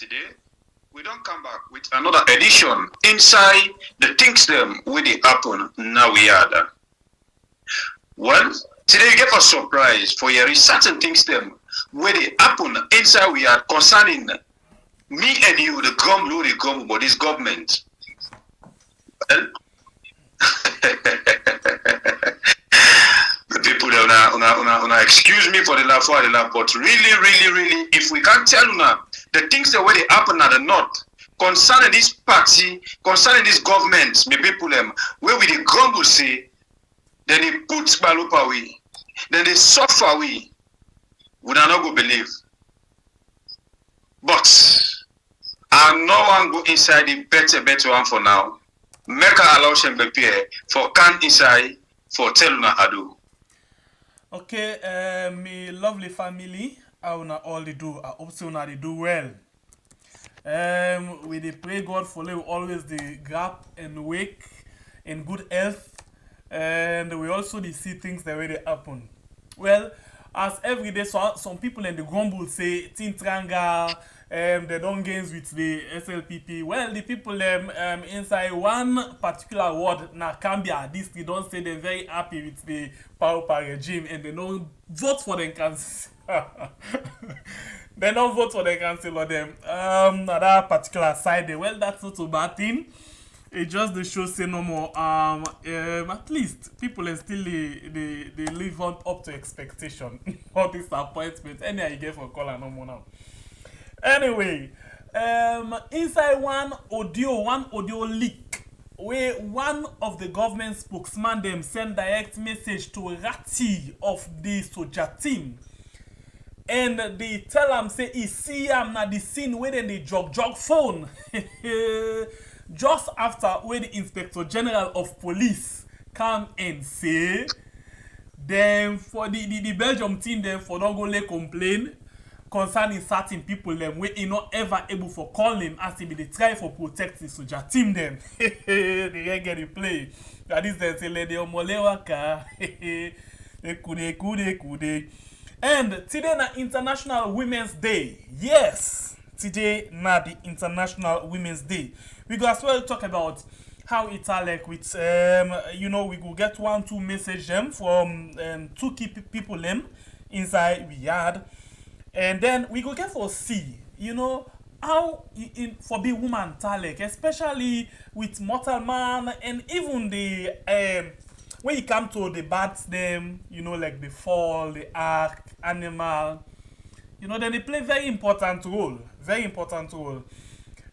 Today, we don't come back with another edition inside the things them with the happen now we are. Well, today you get a surprise for your certain things them where they happen inside we are concerning me and you, the gum, but this government. Well, the people una excuse me for the laugh, but really, if we can't tell una the things the way they happen at the north concerning this party, concerning this government, me people them where we the grumble say, then they put Balupa away, then they suffer away. We not go believe. But I no one go inside the better one for now. Make a allow them prepare for can inside for tell una ado. Okay, me lovely family, how una all they do? I hope so una they do well. We dey pray God for you always the grab and wake in good health, and we also dey see things the way they happen. Well, as every day, some people in the grumble say Tin Triangle, they don't gains with the SLPP. Well, the people inside one particular ward, na Cambia, this they don't say they're very happy with the power regime and they don't vote for them council. They don't vote for the council of them. That particular side, well, that's not a bad thing. It just the show say no more. At least people are still they live on up to expectation. All disappointment. Any you get for call no more now. Anyway, inside one audio leak where one of the government spokesman them send direct message to Rati of the Soja team. And they tell him say he see him na the scene where they jog phone. Just after when the Inspector General of Police come and say, then for the Belgium team, then for don't go lay complain concerning certain people, them we not ever able for call him as they be they try for protect the Soja team them. They get the play. That is they say they omolewaka. Kude. And today na International Women's Day. Yes, today na the International Women's Day. We go as well talk about how it's like with we go get 1-2 message them from two key people them inside we yard, and then we go get for see how for be woman talek, especially with mortal man and even the when you come to the bats them like the fall, the ark, animal, then they play very important role.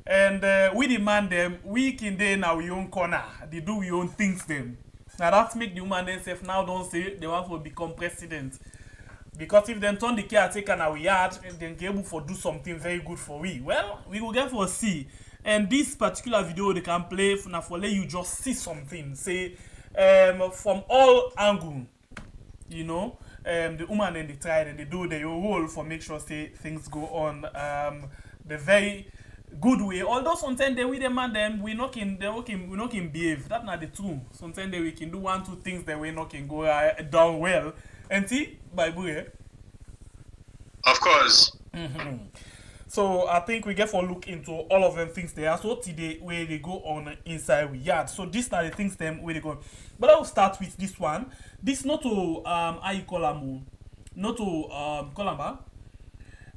And we demand them, we can then our own corner. They do your own things them. Now that make the woman themselves now don't say they want to become president. Because if they turn the caretaker now we yard, then they able to do something very good for we. Well, we will get for see. And this particular video they can play for let you just see something. Say from all angle, the woman and they try and they do their role for make sure say things go on the very good way. Although sometimes they we demand them, we not can behave. That's not the truth. Sometimes we can do 1-2 things that we not can go down well. And see, Bible, eh? Of course. So I think we get for look into all of them things there. So today where they go on inside we yard. So these are the things them where they go. But I will start with this one. This not to how you call them, not to call them,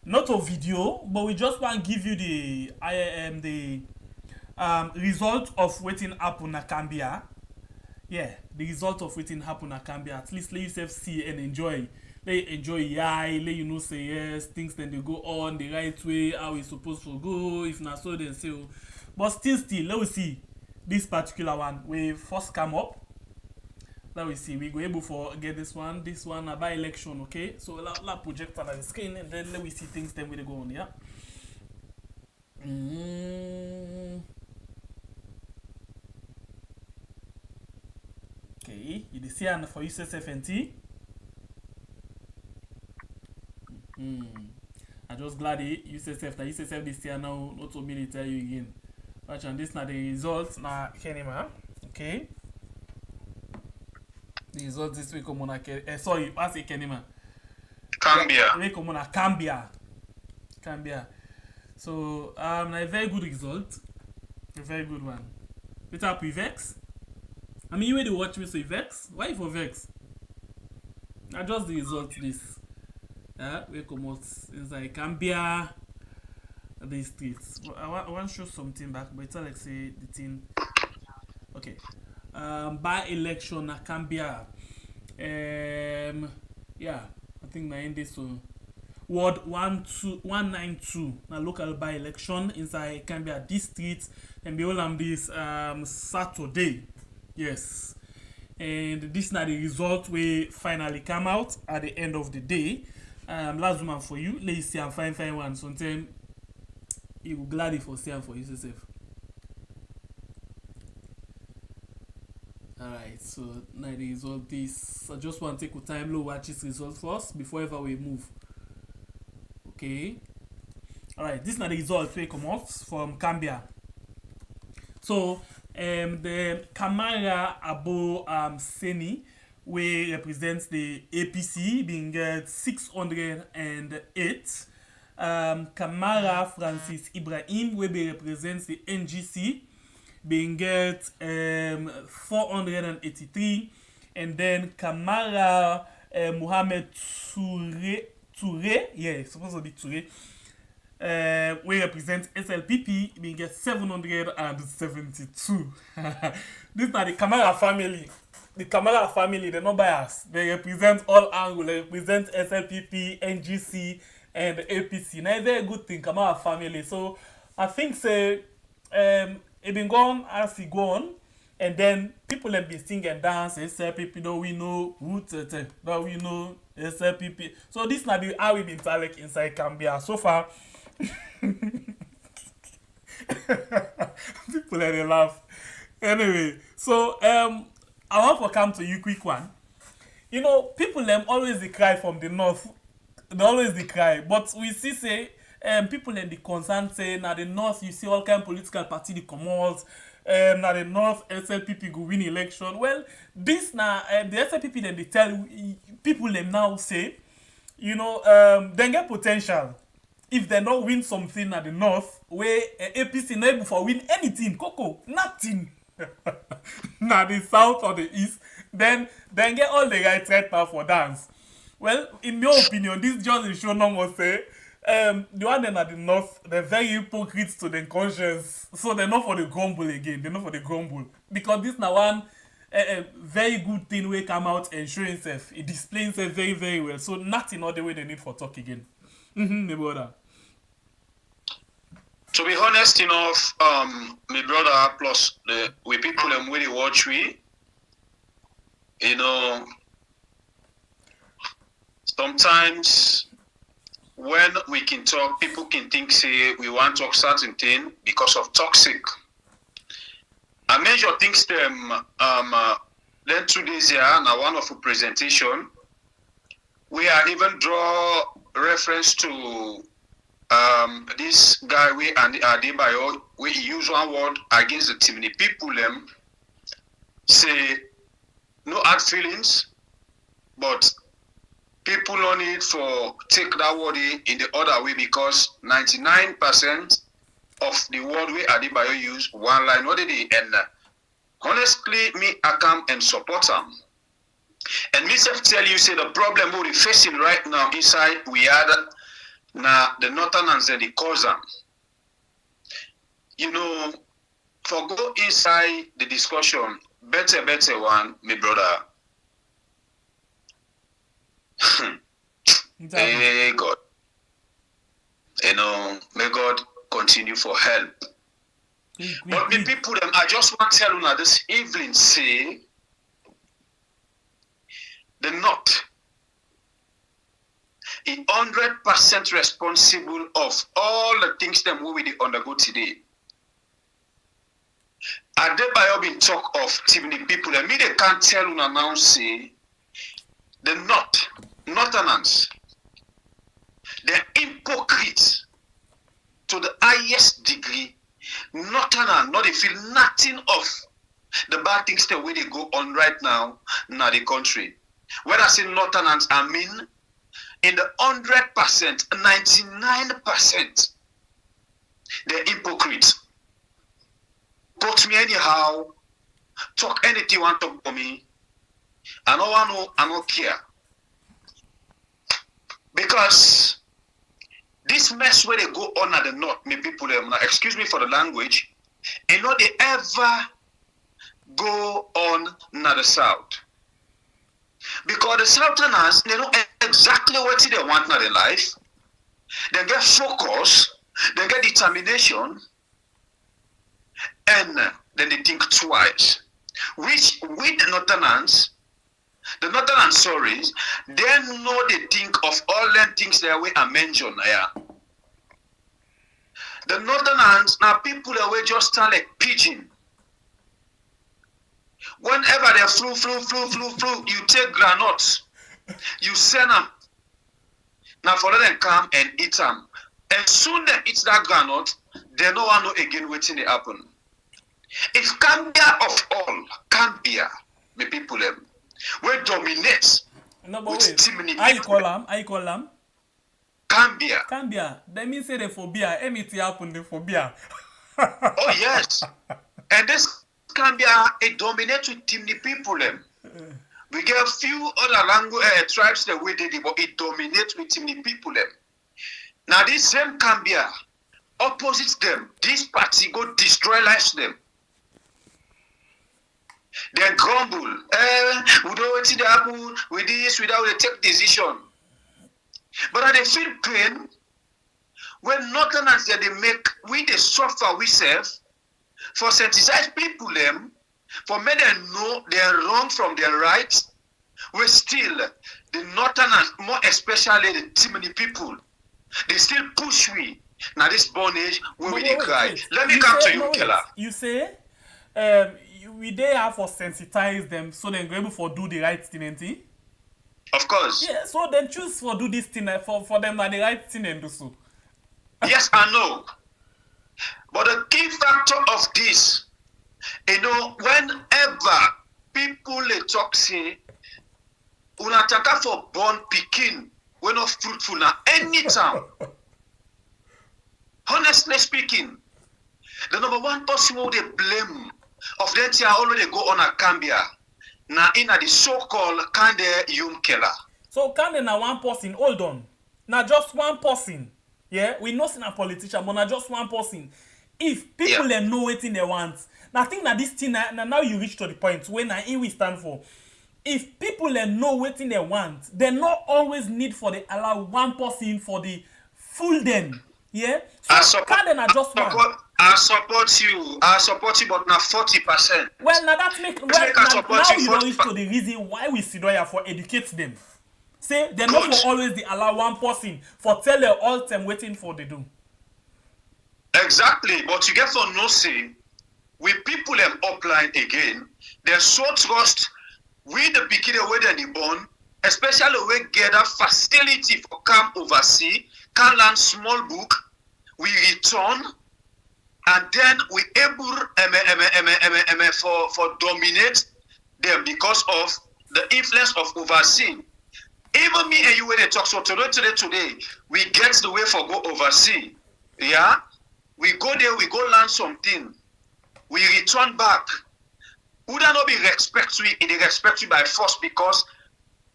not a video, but we just want to give you the result of waiting happen at Cambia. Yeah, the result of waiting happen at Cambia. At least let yourself see and enjoy. Let you enjoy let say yes, things then they go on the right way, how it's supposed to go, if not so then say. But still, let us see this particular one. We first come up. Let me see, we go able for get this one by election, okay? So la project on the screen and then let we see things then we go on, yeah. Okay, you see and for USSFNT. I'm just glad USSF this year now not to me tell you again. Watch and this now the results now Kenima, okay? The results this week come on sorry, pass it Kenima. Cambia. We come on Cambia. So a very good result. A very good one. It up with vex. I mean you already watch me so you vex? Why for vex? I just the result this. We come out inside Cambia the streets. I want to show something back, but it's not like say the thing. Okay. By election na Cambia. Yeah, I think na in this so Ward 192 na local by election inside Cambia district and be all on this Saturday. Yes. And this na the result we finally come out at the end of the day. Last one for you. Let's see and fine one. Sometimes you will gladly for see for yourself. Alright, so now the result this. I just want to take a time low watch this result first before ever we move. Okay. Alright, this is the result we come out from Cambia. So the Kamara Abo Seni we represents the APC being get 608. Kamara Francis Ibrahim we represents the NGC being get 483, and then Kamara Mohamed Toure, yeah, it's supposed to be Toure, we represent SLPP being get 772. This is the Kamara family. The Kamara family, they're not biased. They represent all angles. They represent SLPP, NGC, and APC. Now, it's a very good thing, Kamara family. So, I think say, it been gone as he gone, and then people have been singing and dance. SLPP, do we know who do we know SLPP? So this na be how we been talk inside Cambia so far. People let they laugh. Anyway, so I want to come to you quick one. You know, people them always they cry from the north. They always they cry, but we see say. People in the concern say now the north you see all kind of political party the commands now the north SLPP go win election. Well, this now the SLPP then they tell people them now say, you know, they get potential if they not win something at the north where APC not able for win anything, Coco, nothing. Now the south or the east, then get all the right now for dance. Well, in your opinion, this just show no more say. The one then at the north, they're very hypocrites to their conscience. So they're not for the grumble again. They're not for the grumble. Because this now one very good thing will come out and show himself. It displays it very, very well. So nothing other way they need for talk again. My brother. To be honest enough, my brother plus we people them really watch we. You know, sometimes when we can talk, people can think, say, we want to talk certain thing because of toxic. I major things them, then 2 days here, now one of a presentation, we are even draw reference to this guy, we and Adebayo, we use one word against the team. The people them say, no hard feelings, but people no need for take that word in the other way because 99% of the word we Adebayo use one line. What did he end? Honestly, me I come and support them. And me self tell you say the problem we're facing right now inside we had now the northerners and the cause them. You know, for go inside the discussion, better one, my brother. Hey God, you know, may God continue for help. But the people them, I just want to tell you now this evening, say the North is 100% responsible of all the things them we will undergo today. Adebayo been talk of team the people, and me they can't tell you now say the Northerners, they're hypocrites to the highest degree. Northerners, not they feel nothing of the bad things the way they go on right now in the country. When I say Northerners, I mean in the 100%, 99%. They're hypocrites. Quote me anyhow, talk anything you want to talk for me. I don't want to, I don't care. Because this mess where they go on at the north, me people, now, excuse me for the language, and not they ever go on at the south. Because the southerners, they know exactly what they want in their life. They get focus, they get determination, and then they think twice. Which with the northerners, sorry, they know they think of all them things that we are mentioned here. The northerners now people that we just stand like pigeon. Whenever they flew, you take granuts, you send them. Now for them come and eat them. And soon they eat that granite, they no one know again waiting to happen. If Cambia of all, Cambia, the people them, will dominate. No, but wait, how you call them? Cambia. Cambia. That means say the phobia. Anything happen the phobia. Oh yes. And this Cambia, it dominates with Timni people them. We get a few other language tribes that we did it, but it dominates with Timni people them. Now this same Cambia, opposite them, this party go destroy lives them. They grumble. We don't want to happen with this without they take decision. But they feel pain when northerners that they make we they suffer we serve for sensitize people them for make them know they're wrong from their rights. We still the northerners, more especially the Timini people, they still push we. Now this bondage where we cry. Let me come to you, Killer. You say we they have for sensitize them so they're able for do the right thing, ain't it? Of course. Yeah, so then choose for do this thing for them like the right thing and do so. Yes, I know. But the key factor of this, you know, whenever people they talk say, unataka for born picking, we're not fruitful now. Anytime. Honestly speaking, the number one person who they blame of them they already go on a Cambia. Now in the so-called Kande Yum Keller. So Kande na one person, hold on. Now just one person. Yeah, we know in a politician, but now just one person. If people they know what they want, now I think that this thing now you reach to the point where now we stand for. If people they know what they want, they not always need for the allow one person for the full them. Yeah, so Kande na just one. I support you, but now 40%. Well, now that make now you don't reach to the reason why we sit here for educate them. Say they're not for always the allow one person for tell them all them waiting for they do. Exactly, but you get for no say, we people them upline again, they're so trust with the beginning where they're born, especially when get a facility for come oversee, can learn small book, we return. And then we able for dominate them because of the influence of overseeing. Even me and you when they talk so today, we get the way for go oversee. Yeah? We go there, we go learn something. We return back. Would not be respect we in the respect we by force because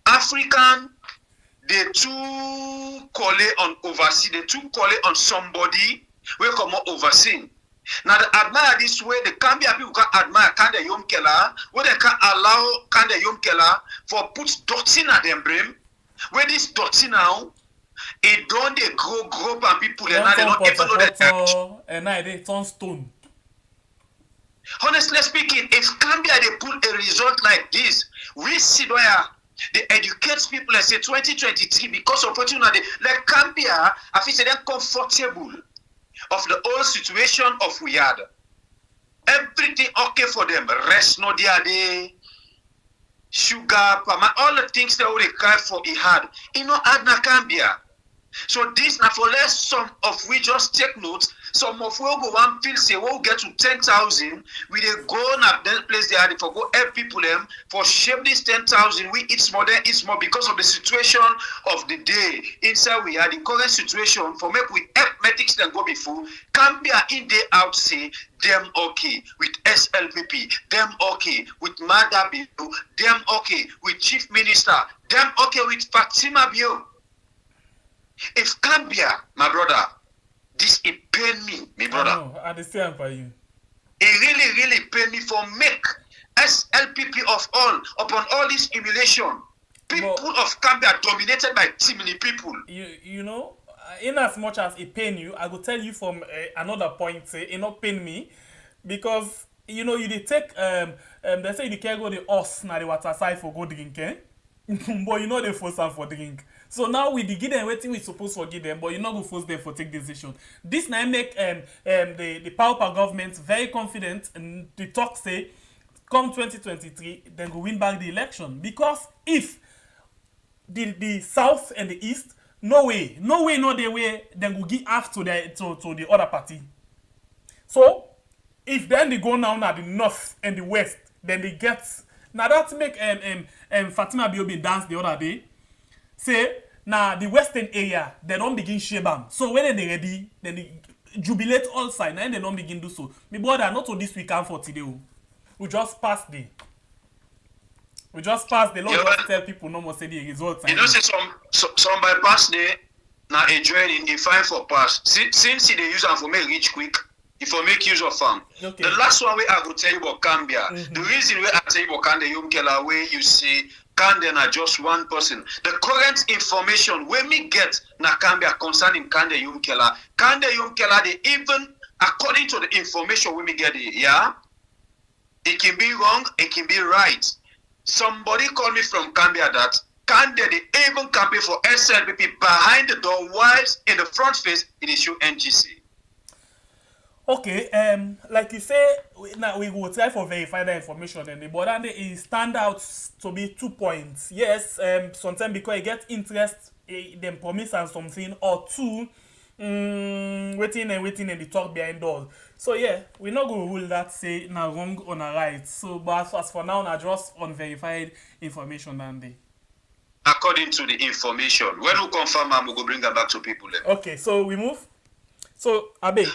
African they too call it on oversee, they too call it on somebody we come out overseeing. Now, they admire this way, the Cambia people can admire Kande Yom Keller, where they can allow Kande Yom Keller for put dirty in them brain. Where this dirty now, it don't they grow and people they don't even know that. And now they turn stone. Honestly speaking, if Cambia they put a result like this, we see where they educate people and say 2023 because of what you know, like Cambia, I feel they're comfortable of the old situation of we had. Everything okay for them. Rest no dia sugar, all the things that we cry for he had. He no had na Cambia. So this now for less some of we just take notes, Some of we go one feel say we'll get to 10,000. We dey go na that place they are for go help people them for shape this 10,000. We eat more than eat more because of the situation of the day. Inside we are the current situation for make we help medics then go before. Can be in day out say them okay with SLPP, them okay with Mada Bio, them okay with Chief Minister, them okay with Fatima Bio. If Gambia, my brother, this it pain me, my brother. I know, I understand for you. It really, really pain me for make SLPP of all upon all this humiliation. People of Gambia dominated by too many people. You know, in as much as it pain you, I will tell you from another point. Say it not pain me because you know you dey take they say you can't go the horse na the water side for go drink, eh? But you know they force them for drink. So now we give them waiting we supposed to give them, but you not go force them for take decision. This now make the power government very confident and the talk say come 2023 then go win back the election because if the south and the east no way no the way then go give half to the other party. So if then they go now the north and the west then they get now that make Fatima Biobi dance the other day. Say now the western area they don't begin shebam. So when they ready, then they jubilate all side and they don't begin do so. My brother, not to this weekend for today. We just passed the. We just passed the law. Just tell people no more say the results. You know, say some bypass there now enjoying in fine for pass. Since they use them for make rich quick. If I make use of them. Okay. The last one I will tell you about Gambia. The reason why I tell you about Kande Yumkela where you see Kande na just one person. The current information when we get na Gambia concerning Kande Yumkela, they even according to the information when we get it, yeah, it can be wrong, it can be right. Somebody called me from Gambia that Kande they even campaign for SLPP behind the door, whilst in the front face it is UNGC. Okay, like you say, now we will try for verify the information and the but it stand out to be 2 points. Yes, sometimes because you get interest, them promise and something, or two, waiting and the talk behind doors. So yeah, we're not going to rule that say now wrong or na right. So, but as for now, now just unverified information and the. According to the information, when we confirm, we go bring her back to people. Okay, so we move. So I beg,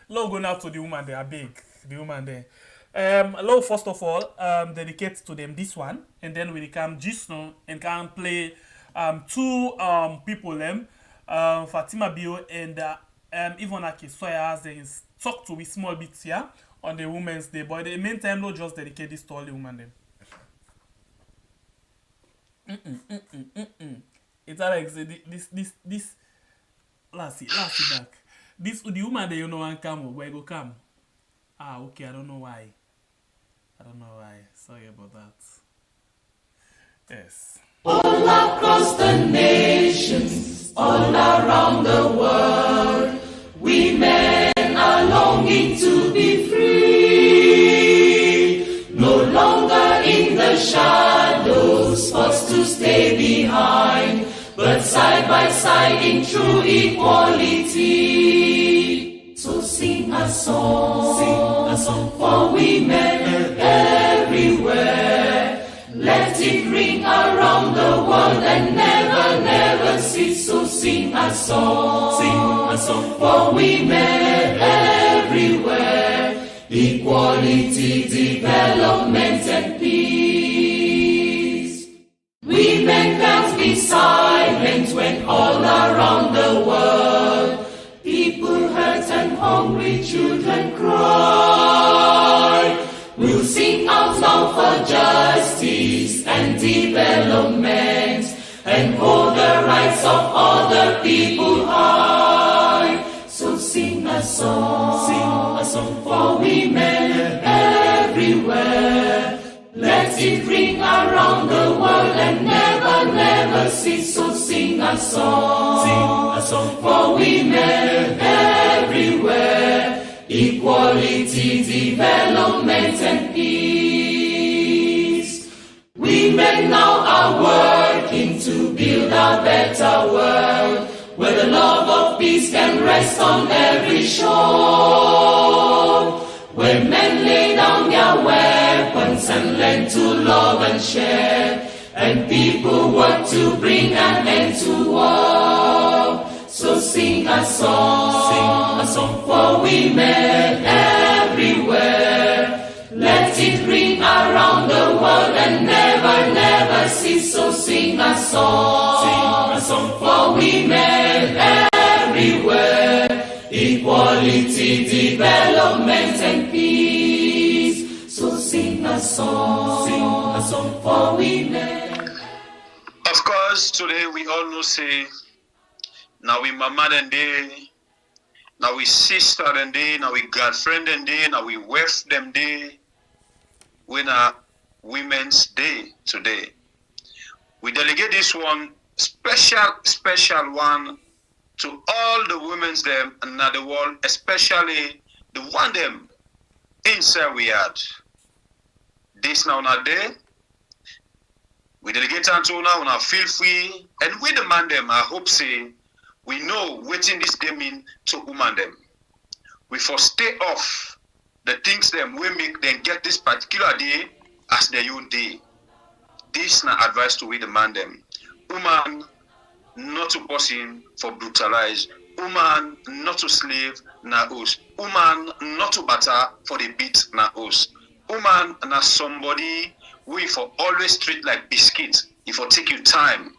Low go now to the woman there, I beg, the woman there. Low first of all, dedicate to them this one, and then we come just now and can play two people them, Fatima Bio and Ivonake Soya they talk to we small bits here on the Women's Day, but in the meantime, no just dedicate this to all the women them. It's like this. Last see back. This the woman that you know and come where go come. Ah, okay, I don't know why. Sorry about that. Yes. All across the nations, all around the world, women are longing to be free. No longer in the shadows, forced to stay behind, but side by side in true equality. So sing a song for women everywhere. Let it ring around the world and never, never cease. So sing a song for women everywhere. Equality, development and peace. Women can't be silent when all around the world people hurt and hungry children cry. We'll sing out loud for justice and development and hold the rights of other people high. So sing a song for women everywhere. Let it ring around the world and never, never cease. So sing a song for women everywhere. Equality, development and peace. Women now are working to build a better world where the love of of peace can rest on every shore, where men lay down their weapons and learn to love and share, and people work to bring an end to war. So sing a song for women everywhere. Let it ring around the world and never, never cease. So sing a song for women everywhere. Equality, development, and peace. So sing a song for women. Of course, today we all know say, now we mama and day, now we sister and day, now we girlfriend and day, now we wife them day. When our Women's Day today. We delegate this one special one to all the women's them in the world, especially the one them inside we had. This now not day. We delegate unto now feel free, and we demand them. I hope say we know what in this day mean to woman them. We first stay off the things them we make them get this particular day as their own day. This na advice to we demand them. Woman not to person for brutalize. Woman not to slave na us. Woman not to batter for the beat na us. Woman na somebody we for always treat like biscuit. If I take you time,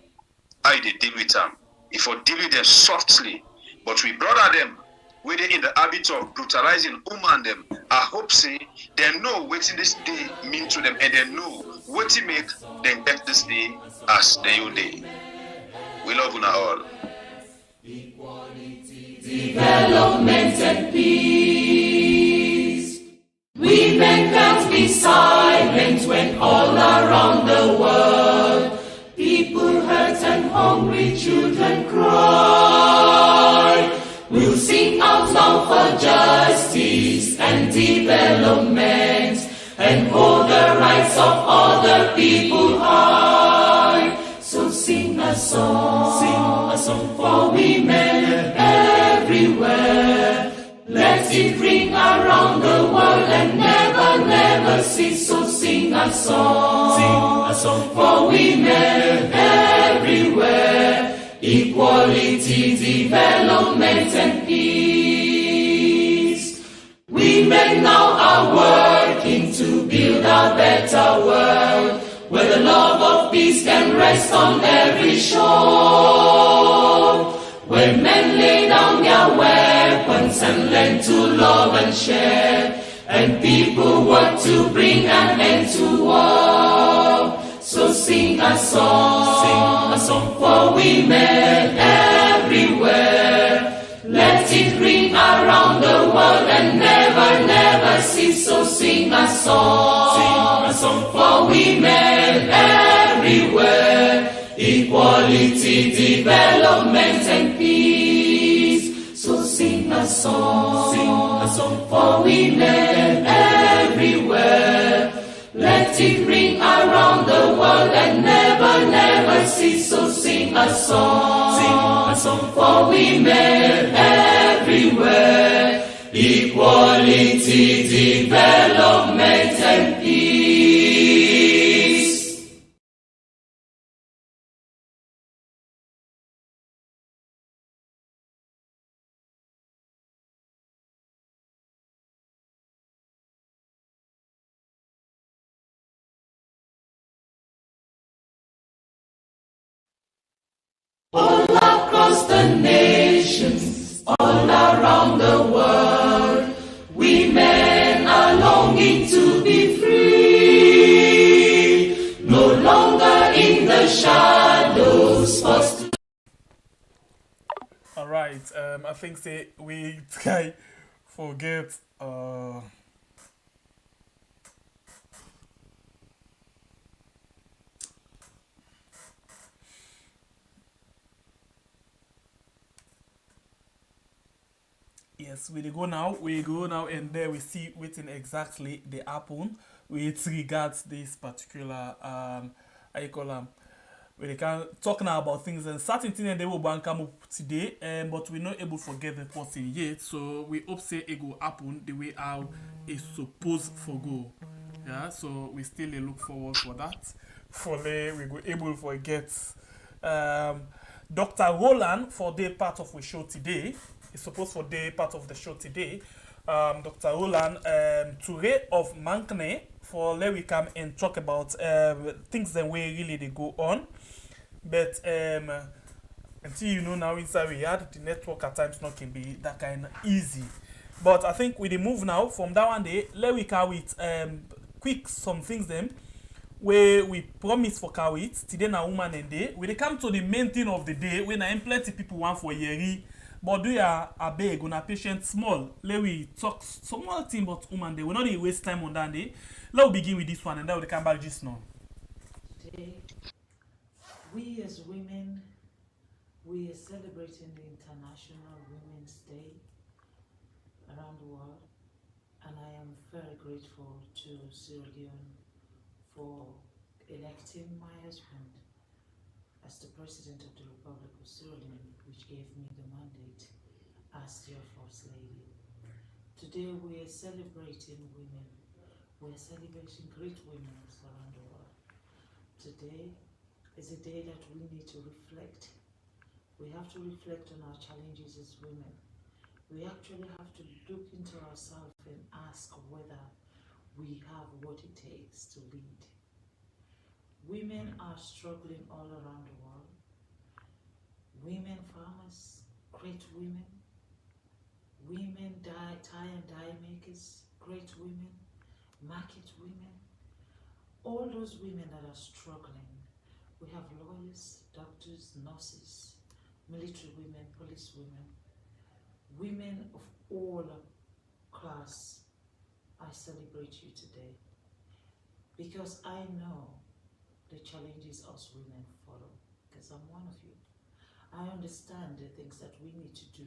I they deal with them. If I deal with them softly, but we brother them. We they in the habit of brutalizing woman them. I hope say they know what this day mean to them, and they know what to make them get this day as their own day. We love you all. Equality, development, and peace. Women can't be silent when all around the world people hurt and hungry children cry. We'll sing out loud for justice and development, and hold the rights of other people high. So sing a song for women everywhere. Let it ring around the world and never, never cease. So sing a song for women everywhere. Equality, development, and peace. Women now are working to build a better world, where the love of peace can rest on every shore, where men lay down their weapons and learn to love and share, and people work to bring an end to war. So sing a song for women everywhere. Let it ring around the world and never, never cease. So sing a song for women everywhere. Equality, development, and peace. So sing a song for women everywhere. Let it ring around the world and never, never cease. So sing a song for women everywhere. Equality, development, and peace. All across the nations, all around the world, women are longing to be free, no longer in the shadows. Alright, I think say we try forget yes, we go now. We go now, and there we see written exactly the happen with regards this particular I call we can talk now about things and certain things and they will come up today, but we're not able to get the person yet. So we hope say it will happen the way how it's supposed for go. Yeah, so we still look forward for that. For we go able to get Dr. Roland for the part of the show today. It's supposed for the part of the show today. Dr. Roland Touré of Mankne for let we come and talk about things that way really they go on. But until you know now inside we had the network at times not can be that kind of easy. But I think with the move now from that one day, let we carry it quick some things them where we promise for carry it today na woman and day. We they come to the main thing of the day when I plenty people want for yeri. But do ya a beg on a patient small. Let we talk small thing about woman day. We not waste time on that day. Let we begin with this one and then we come back just now. Today, we as women, we are celebrating the International Women's Day around the world, and I am very grateful to Sierra Leone for electing my husband as the President of the Republic of Sierra Leone, which gave me the mandate as your First Lady. Today we are celebrating women. We are celebrating great women around the world. Today is a day that we need to reflect. We have to reflect on our challenges as women. We actually have to look into ourselves and ask whether we have what it takes to lead. Women are struggling all around the world. Women farmers, great women. Women tie and dye makers, great women. Market women. All those women that are struggling. We have lawyers, doctors, nurses, military women, police women. Women of all class, I celebrate you today because I know the challenges us women follow, because I'm one of you. I understand the things that we need to do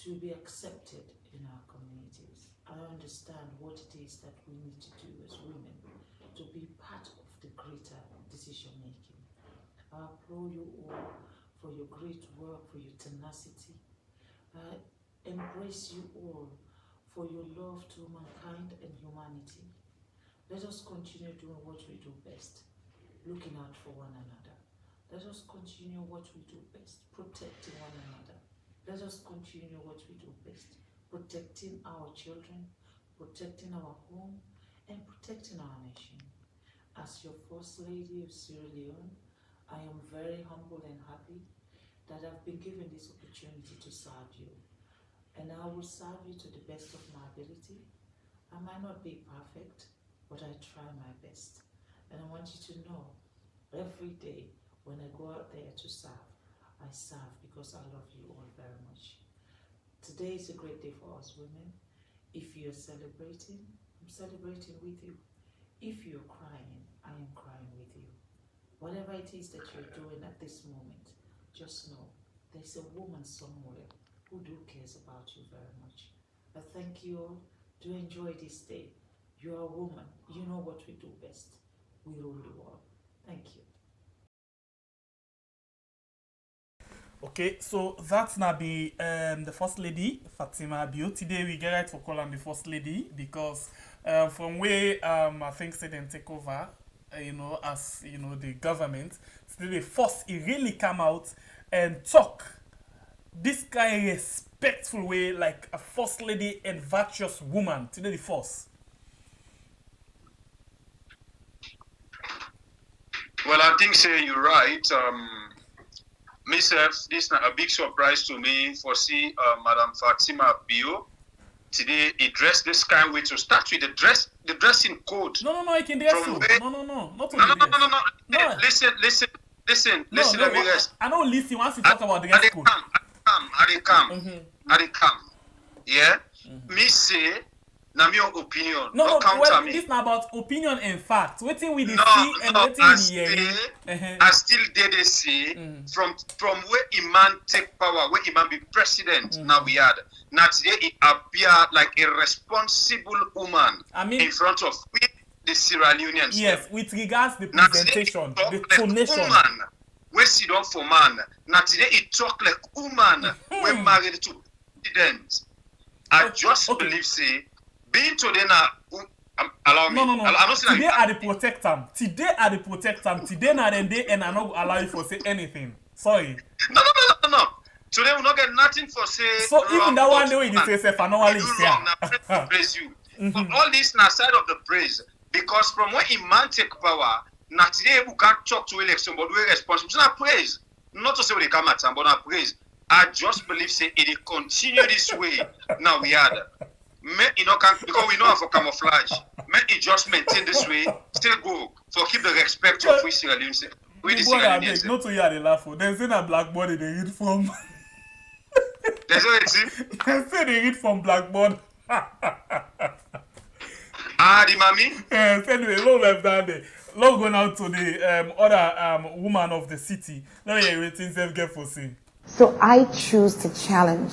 to be accepted in our communities. I understand what it is that we need to do as women to be part of the greater decision making. I applaud you all for your great work, for your tenacity. I embrace you all for your love to mankind and humanity. Let us continue doing what we do best, looking out for one another. Let us continue what we do best, protecting one another. Let us continue what we do best, protecting our children, protecting our home, and protecting our nation. As your First Lady of Sierra Leone, I am very humble and happy that I've been given this opportunity to serve you. And I will serve you to the best of my ability. I might not be perfect, but I try my best. And I want you to know, every day when I go out there to serve, I serve because I love you all very much. Today is a great day for us women. If you're celebrating, I'm celebrating with you. If you're crying, I am crying with you. Whatever it is that you're doing at this moment, just know there's a woman somewhere who do cares about you very much. I thank you all. Do enjoy this day. You are a woman. You know what we do best. We rule the world. Thank you. Okay, so that's now be the First Lady, Fatima Bio. Today we get right for calling the First Lady because from where I think they then take over, as the government, today the first it really come out and talk this kind of respectful way like a First Lady and virtuous woman. Today the first. Well, I think say you're right. Myself, this is a big surprise to me for see Madam Fatima Bio today. He dressed this kind of way to start with the dressing code. No, I can dress you. Where, No, not no, only no, dress. no, no, no. No. Listen. Let me rest. I don't listen once you talk about the dress code. I dey come. Yeah. Me say, na me own opinion. No, Don't well, counter me. this is not about opinion and fact. Waiting with the No, see and no, waiting with the hearing. I still did they say from where Iman take power, where Iman be president. Now we had. Now today it appear like a responsible woman I mean, in front of we, the Sierra Leoneans. Yes, them. with regards the Now today presentation, it talk the like tonation. woman we sit down for man. Now today it talk like woman we married to president. I just believe say being today now allow me. No. I'm not saying Today I the protect them. Today I the protect them. Today na then day and I not allow you for say anything. Sorry. No. Today we not get nothing for say. So even that one day when you say self, I know what you is do wrong. Now praise you. But all this na side of the praise because from when a man take power, now today we can't talk to election, but we're responsible. So now praise, not to say we come at time, but now praise. I just believe say it will continue this way. Now we are. You know, because we know how for camouflage. May it just maintain this way, still go for keep the respect of we Sierra Leoneans. We the Sierra Leoneans. Not to hear the laugh. There's a blackboard they read from. There's what it's They say they read from blackboard. The mommy? Yes, anyway, long left down there. Long going out to the other woman of the city. Now you're waiting self get for see. So I choose to challenge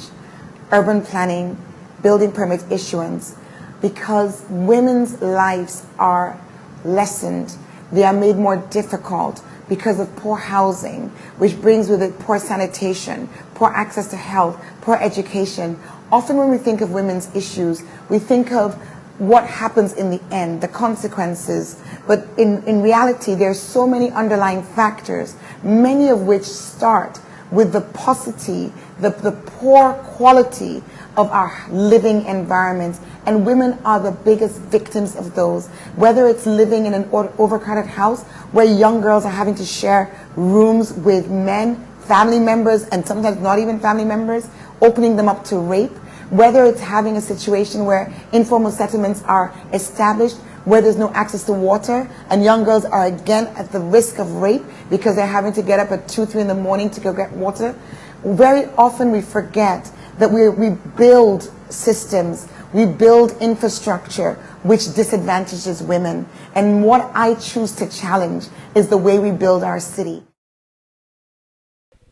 urban planning, building permit issuance, because women's lives are lessened. They are made more difficult because of poor housing, which brings with it poor sanitation, poor access to health, poor education. Often when we think of women's issues, we think of what happens in the end, the consequences. But in reality, there's so many underlying factors, many of which start with the paucity, the poor quality of our living environments. And women are the biggest victims of those. Whether it's living in an overcrowded house where young girls are having to share rooms with men, family members, and sometimes not even family members, opening them up to rape. Whether it's having a situation where informal settlements are established, where there's no access to water, and young girls are again at the risk of rape because they're having to get up at 2, 3 in the morning to go get water. Very often we forget that we build systems, we build infrastructure which disadvantages women. And what I choose to challenge is the way we build our city.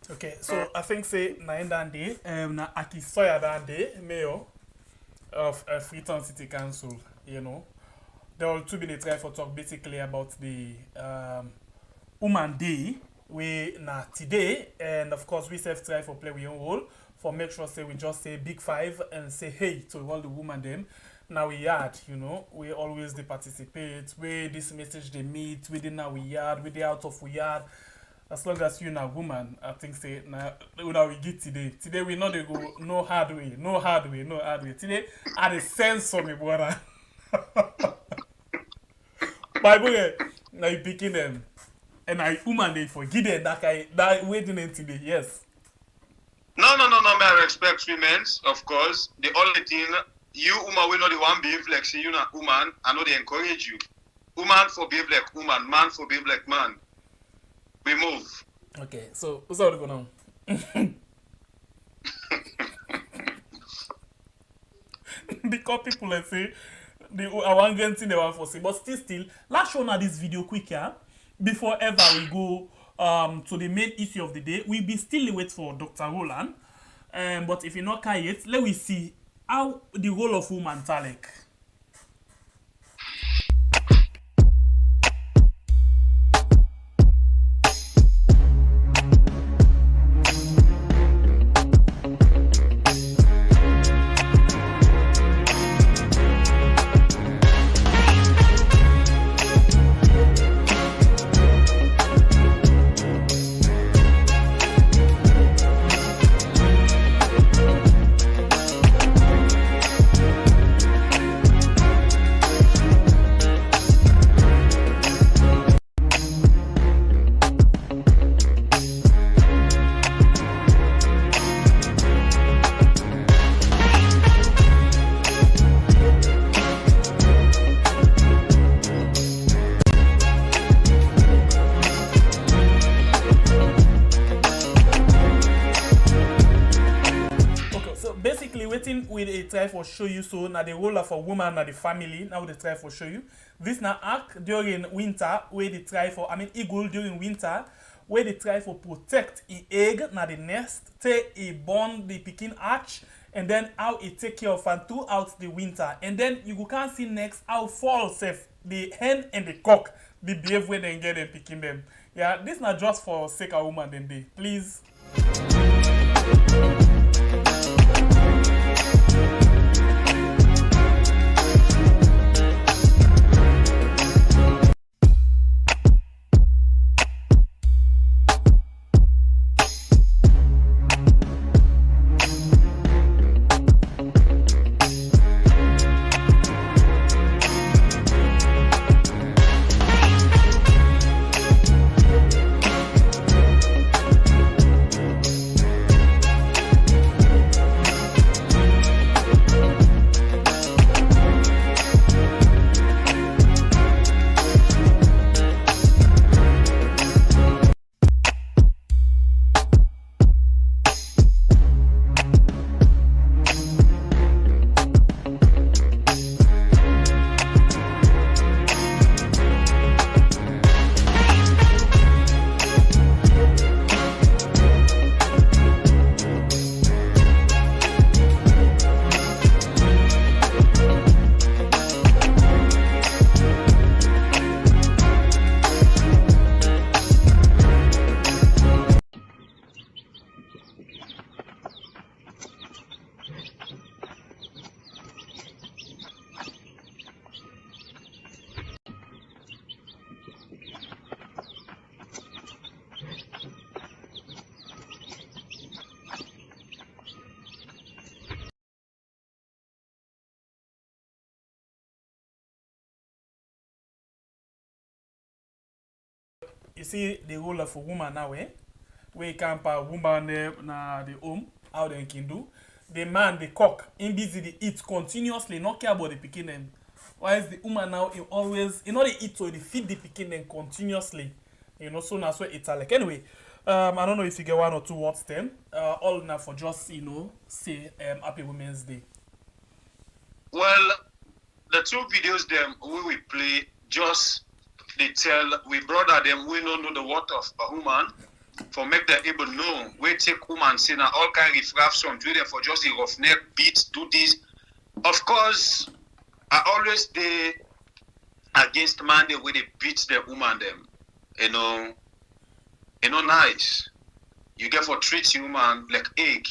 Okay, so I think say na day, na Aki Soja that day, mayor of Freetown City Council, you know. There will two be the try for talk basically about the Woman Day, we na today, and of course we self try for play we own role for make sure say we just say big five and say hey to all the women them. Now we yard, you know, we always they participate, we this message they meet, we now we yard, we they out of we yard. As long as you're a woman, I think say now we get today. Today we know they go no hard way. Today I the sense of me brother. Bible now you picking them. And I woman they forget them that waiting in today, yes. No, may I respect women, of course. The only thing you woman will not the one behave like say you not woman, I know they encourage you. Woman for behave like woman, man for behave like man. We move. Okay, so what's all going on? Because people let's say I want to thing they want for say, but still, let's show now this video quick here before ever we go to the main issue of the day. We be still wait for Dr. Roland. But if you not can yet, let we see how the role of woman talek. We try for show you so now the role of a woman na the family now they try for show you this now act during winter where they try for eagle during winter where they try for protect a egg na the nest take a born the picking hatch and then how it take care of and throughout the winter and then you can see next how fall safe the hen and the cock they behave when they get them picking them. Yeah, this not just for sake of woman then they. Please. You see the role of a woman now, eh? Where camp a woman na the home, how they can do. The man, the cock, in busy they eat continuously, not care about the picking them. Whilst the woman now he always, you know, they eat so they feed the picking them continuously. You know, so that's where it's like. Anyway, I don't know if you get one or two words then. All now for just, you know, say Happy Women's Day. Well, the two videos them we play just they tell we brother them we don't know the word of a woman for make them able know we take woman say now all kind of rough some do them for just a rough neck beat do this. Of course, I always they against man the way they beat the woman them. You know nice. You get for treat human like egg.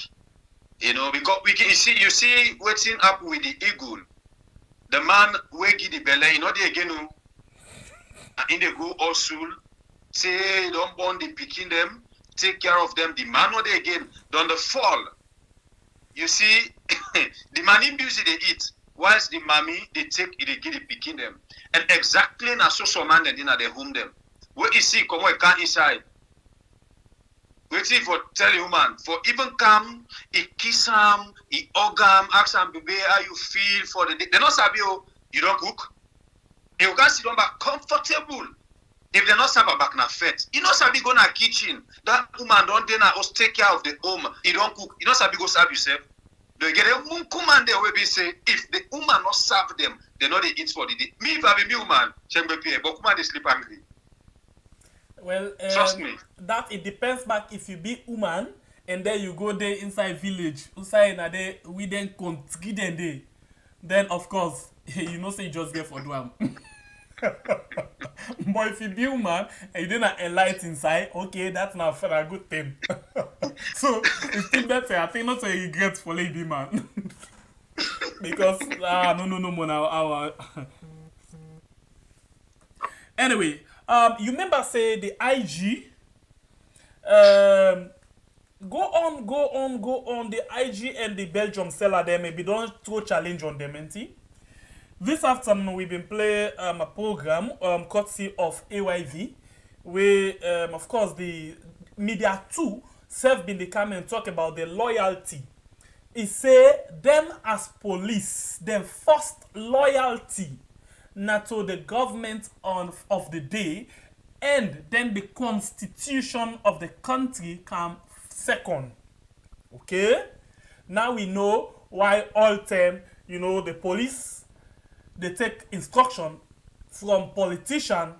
You know, because we can you see waiting up with the eagle. The man we give the belly, you know the again and in the go also say don't born the picking them, take care of them. The man or they again don't the fall. You see, the man in busy they eat, whilst the mommy they take it, they give the picking them. And exactly na so man then in the home them. Where you see come where can inside. Waiting for tell you man, for even come, he kiss him, he hug him, ask him, baby, how you feel for the day. They not sabi you don't cook. You can sit down back comfortable. If they not sabi back na fet, you know sabi go na kitchen. That woman don't then us take care of the home. You don't cook. You know sabi go serve yourself. They get a command there where we say if the woman not serve them, they know they eat for the day. Me if I be me woman, but woman they sleep angry. Well, trust me. That it depends back if you be woman and then you go there inside village, inside na there we then country then there. Then of course you know say you just get for do. But if you be woman and you didn't enlight inside, okay, that's not for a good thing. So it's still better. I think not a regret for lady man. Because no more now. Anyway. You remember say the IG go on the IG and the Belgium seller there maybe don't throw challenge on them, ain't. This afternoon we've been playing a program courtesy of AYV where of course the media too self been the come and talk about the loyalty. It say them as police, them first loyalty not to the government of the day, and then the constitution of the country come second. Okay? Now we know why all time, you know, the police, they take instruction from politicians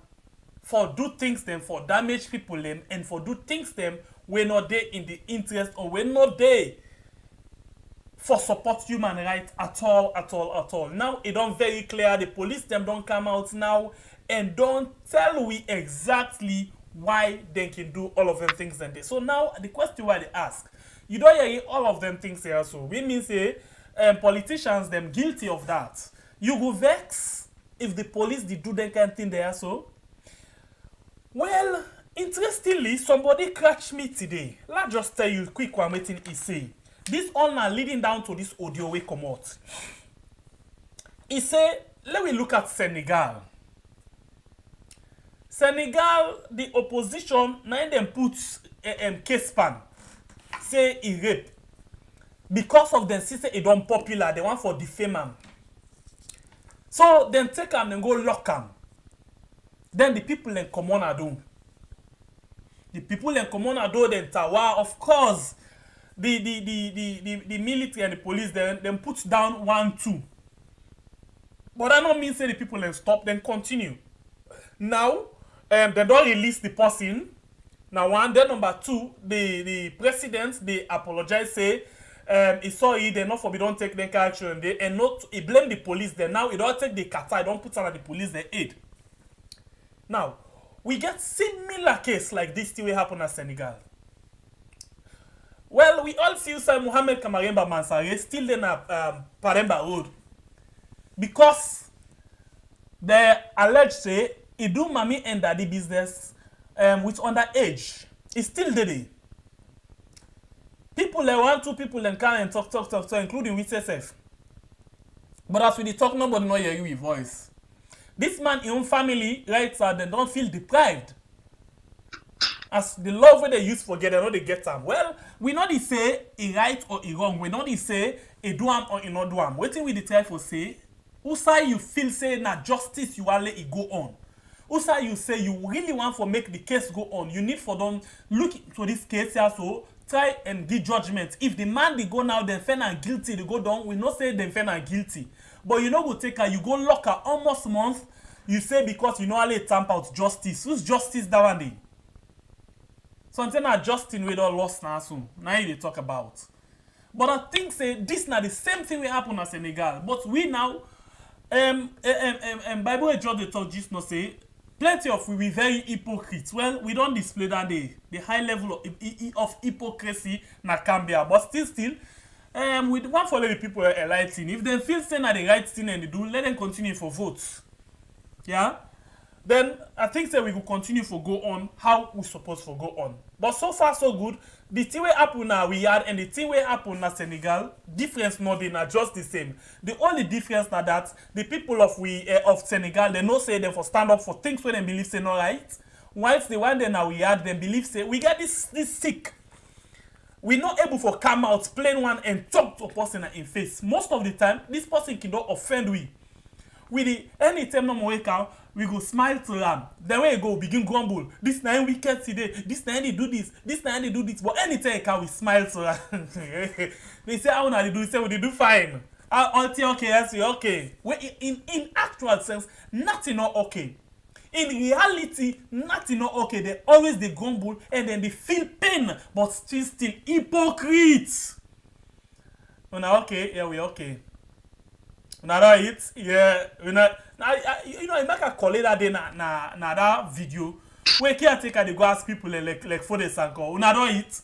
for do things them, for damage people them, and for do things them when not they in the interest or when not they for support human rights at all. Now it don't very clear. The police them don't come out now and don't tell we exactly why they can do all of them things and they. So now the question why they ask, you don't hear all of them things here. So we mean say politicians them guilty of that. You go vex if the police did do that kind of thing there. So well, interestingly, somebody catch me today. Let's just tell you quick one waiting he say. This all now leading down to this audio way come out. He say, let me look at Senegal. Senegal, the opposition, now them put a case pan. Say he rape. Because of them say it don't popular, they want for defame him. So then take him and go lock him. Then the people in common ado. The people in common ado then tawa, of course. The military and the police then put down 1, 2. But that don't mean say the people then stop, then continue. Now, they don't release the person. Now one, then number 2, the president they apologize, say he sorry, they not forbid don't take the action and not he blame the police then. Now he don't take the kata, don't put under the police their aid. Now, we get similar case like this still happen at Senegal. Well, we all see Sir Mohamed Kamaremba Mansare still in a Paremba Road. Because they allege say he do mommy and daddy business with underage. It's still there. People like 1, 2 people and can and talk, including with SF. But as we talk, nobody know hear you with voice. This man in own family, right, they don't feel deprived. As the love where they use for get, they know they get them. Well, we not they say he right or he wrong. We not they say he do am or he not do am. Waiting with the try for say, who say you feel say na justice you want let it go on. Who say you say you really want for make the case go on. You need for them look to this case here so try and give judgment. If the man they go now then find and guilty they go down. We not say them find and guilty. But you know go take her, you go lock her almost month. You say because you know how they tamp out justice. Who's justice that one day? Something that Justin we don't lost now soon. Now they talk about. But I think say this now the same thing will happen in Senegal. But we now Bible judge the talk just not say plenty of we very hypocrites. Well, we don't display that the high level of hypocrisy na Cambia. But still we want follow the people enlighten. If they feel saying that the right thing and they do, let them continue for votes. Yeah? Then I think that we will continue for go on how we supposed to go on. But so far so good. The thing we happen now we had and the thing we happen na Senegal, difference not they are just the same. The only difference na that the people of Senegal they no say them for stand up for things where they believe say not right. Whilst the one they now we had them believe say we get this sick. We not able for come out plain one and talk to a person in face. Most of the time this person cannot offend we. With the anytime no more wake out, we go smile to them. Then we go begin grumble. This night wicked today. This night they do this. This night they do this. But anytime can we smile to them. They say how now they do. They say well, they do fine. Until okay, I say okay. Well, in actual sense, nothing not okay. In reality, nothing not okay. They always they grumble and then they feel pain, but still hypocrites. Oh, now okay, yeah we okay. Now that it, yeah, you know, I make a call that day na that video where caretaker they go ask people like for the sanko. Now that it,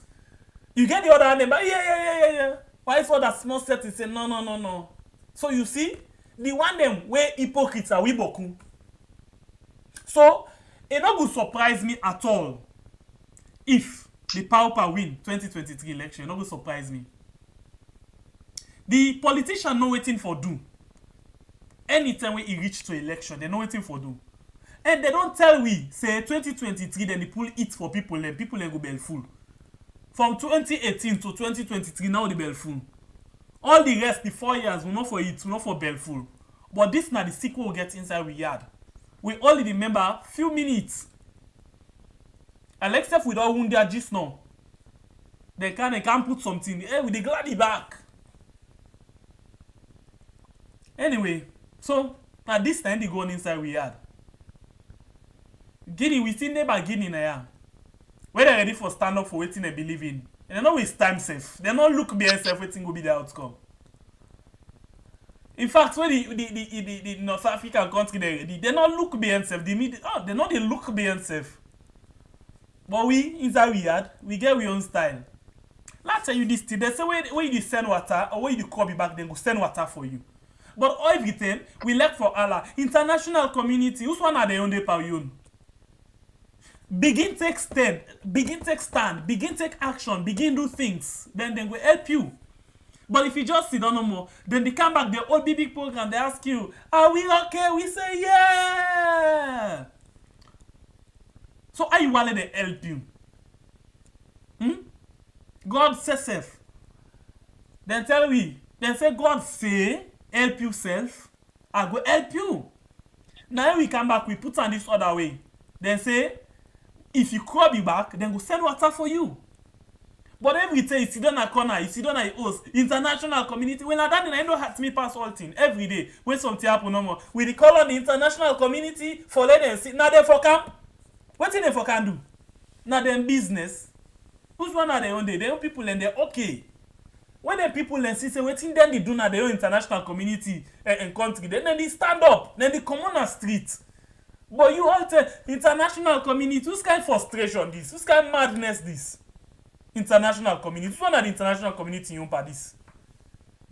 you get the other hand, but yeah. Why for that small set is say no. So you see, the one them where hypocrites are we boku. So it not go surprise me at all if the Pauper win 2023 election. It not go surprise me. The politician know waiting for do. Anytime we reach to election, they know waiting for do. And they don't tell we, say 2023, then they pull it for people, and people go bell full. From 2018 to 2023, now the bell full. All the rest, the 4 years, we not for it, we not for bell full. But this now the sequel will get inside we yard. We only remember few minutes. And except we don't wound their gist now. They can put something. Hey, with the gladdy back. Anyway. So, at this time, they go on inside we had. Guinea, we still never Guinea now. When they're ready for stand up for waiting they believe in. And they don't waste time safe. They don't look behind self waiting will be the outcome. In fact, when the North African country they not look beyond self. They not they look beyond self. But we inside we get we own style. Let's tell you this thing. They say when you send water or when you call me back, they go send water for you. But everything we left for Allah. International community, who's one are they on the pavilion? Begin take stand, begin take action, begin do things. Then they will help you. But if you just sit down no more, then they come back, the old big program, they ask you, are we okay? We say, yeah. So are you willing to help you? God says self. Then tell me, then say God say, help yourself, I go help you. Now we come back, we put on this other way. Then say, if you call me back, then go send water for you. But every day, you sit down a corner, you sit down a host, international community. When I done, I know hurt me pass all thing. Every day, when something happen no more, we call on the international community for let them sit. Now they for camp. What thing they for can do? Now them business. Who's one are they on day? They own people and they're okay. When the people and see say what thing then they do now their own international community and country, then they stand up, then they come on the street. But you all tell international community, whose kind of frustration this? Whose kind of madness this? International community. One of the international community you this.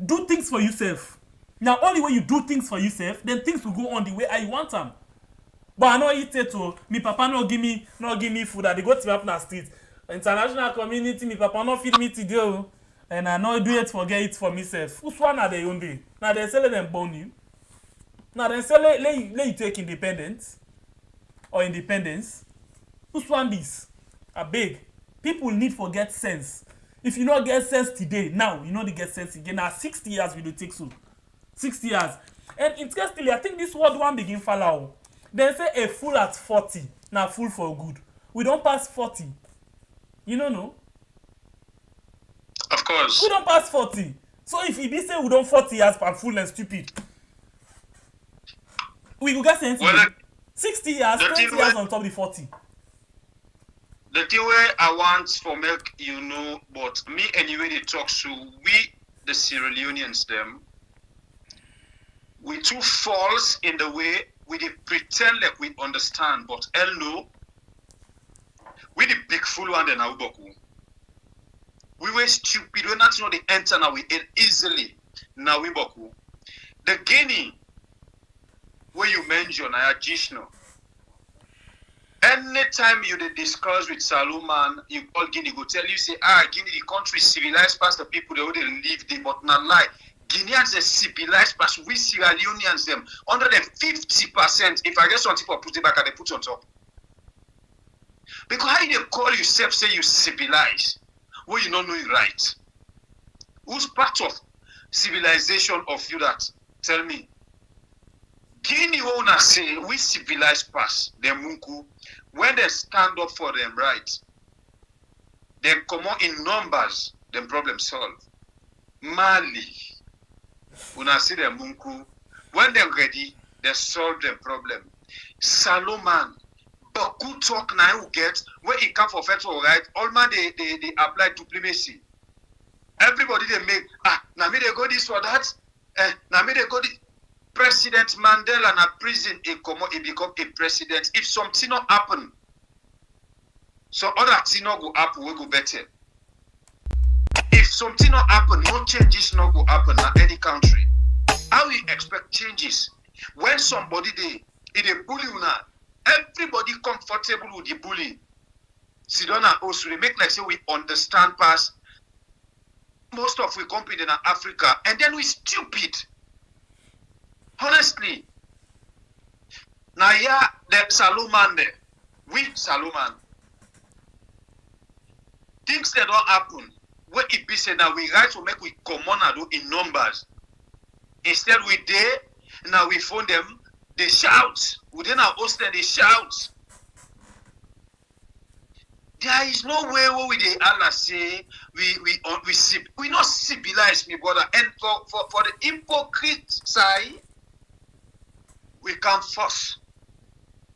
Do things for yourself. Now, only when you do things for yourself, then things will go on the way I want them. But I know eat it to me papa no give me food that they go to me up in the street. International community, me papa no feed me today. And I know do it forget it for myself. Who's one are they only? Now they sell them born you. Now they sell let you take independence or independence. Who's one this? A big. People need to get sense. If you not get sense today, now you know they get sense again. Now 60 years we do take so. 60 years. And interestingly, I think this word one begin fall out. They say a fool at 40. Now fool for good. We don't pass 40. You don't know? Of course. We don't pass 40. So if it be say we don't 40 years for fool and stupid, we will get sense. Well, 60 years, 20 years on top of the 40. The thing where I want for milk, you know, but me anyway they talk so we the Sierra Leoneans them, we too false in the way we they pretend like we understand, but hell no, we the big fool one then Boku. We were stupid, we not know the enter now we ate easily. Now we Boku. The Guinea where you mention I Jishno. Anytime you discuss with Salomon, you call Guinea, go tell you, say, Guinea, the country civilized past the people, they already live there, but not lie. Guineans are civilized past we Sierra Leoneans, them, 150%. If I get something for put it back, they put on top. Because how you call yourself, say you civilized, where you don't know it right? Who's part of civilization of you that? Tell me. Guinea wanna say we civilized past them Munku when they stand up for them rights, they come out in numbers, them problem solved. Mali, when I see them Munku, when they're ready, they solve them problem. Salomon, Baku talk now who get where it come for federal right, all man they apply diplomacy. Everybody they make now me they go this for that, now me they go this. President Mandela na prison he become a president. If something not happen, so other thing not go happen, we go better. If something not happen, no changes not go happen in any country. How we expect changes when somebody they bully now? Everybody comfortable with the bully. Sidona also they make like say we understand past. Most of we compete in Africa, and then we stupid. Honestly, now yeah, the Salomon there, we Salomon. Things that don't happen. What it be said now we right to make we come on in numbers. Instead we there, now we phone them, they shout. We then our host they shout. There is no way where we they Allah say we not civilize me brother. And for the hypocrite side. We come first,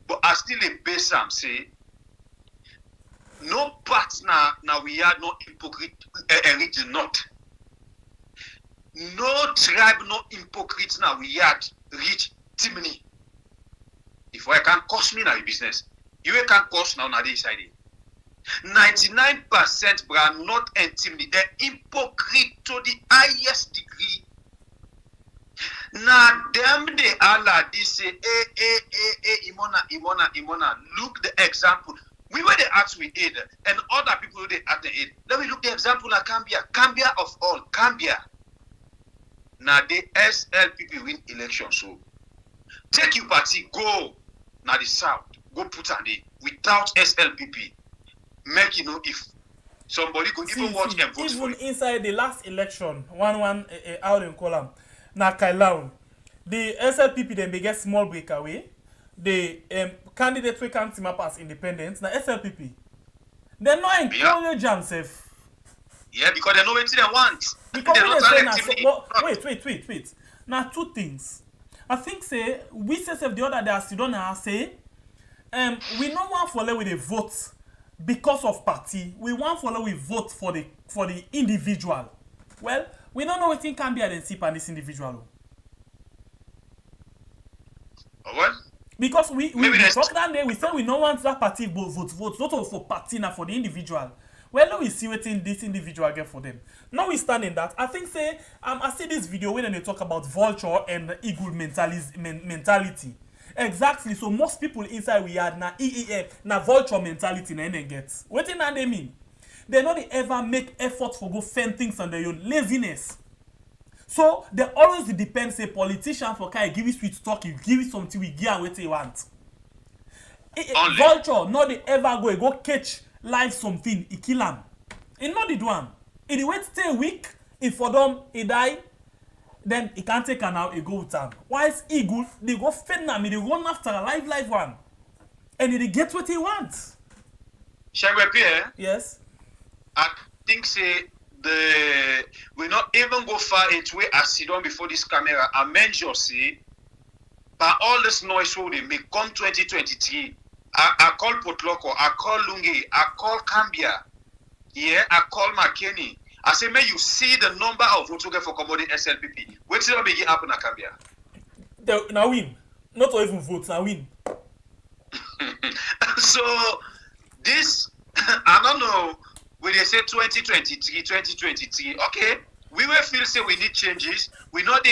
but I still a base say no partner now we are no hypocrite and not. No tribe, no hypocrite now. We had reach Timini. If I can cost me now business, you can cost now this side. 99% are not intimidate. They're hypocrite to the highest degree. Now them they are like this say, Imona. Look the example. We were the acts we aid, and other people they act the aid. Let me look the example of Cambia of all, Cambia. Now the SLPP win election, so take your party, go now the south, go put on it without SLPP. Make if somebody could even watch and vote for even it. inside the last election, one out in column, na Kailaun, the SLPP then they get small breakaway. The candidate we can't team up as independents, na SLPP. They're not encourage themselves. Yeah, because they know what they want. Because they're when not they say now, actively. wait. Now two things. I think say we say the other day as you don't say, we no want follow with a vote because of party. We want follow with vote for the individual. Well, we don't know what thing can be identified by this individual. What? Because we talk that day, we say we don't want that party vote, not for party, now for the individual. Well, now we see what this individual get for them. Now we stand in that. I think say I see this video when they talk about vulture and eagle mentality. Exactly. So most people inside we had na na vulture mentality na they get. What in that they mean? They not they ever make effort for go fend things on their own laziness. So they always depend say politician for kind give you sweet talk, you give you something we give what they want. Vulture not they ever go catch live something, he kill him. He not the one. If he wait stay weak, if for them he die, then he can't take an out, he go with him. Whilst eagle, they go fend him, they run after a live one. And he get what he wants. Shall we appear? Yes. I think say we not even go far into it as sit down before this camera. I mention say by all this noise so they make come 2023. I call Potloko, I call Lungi, I call Cambia, yeah, I call McKinney. I say, may you see the number of votes for commodity SLPP. Wait till I begin happen at Cambia. Now win. Not to even vote, now win. So, this, I don't know, when they say 2023, okay, we will feel say we need changes. We don't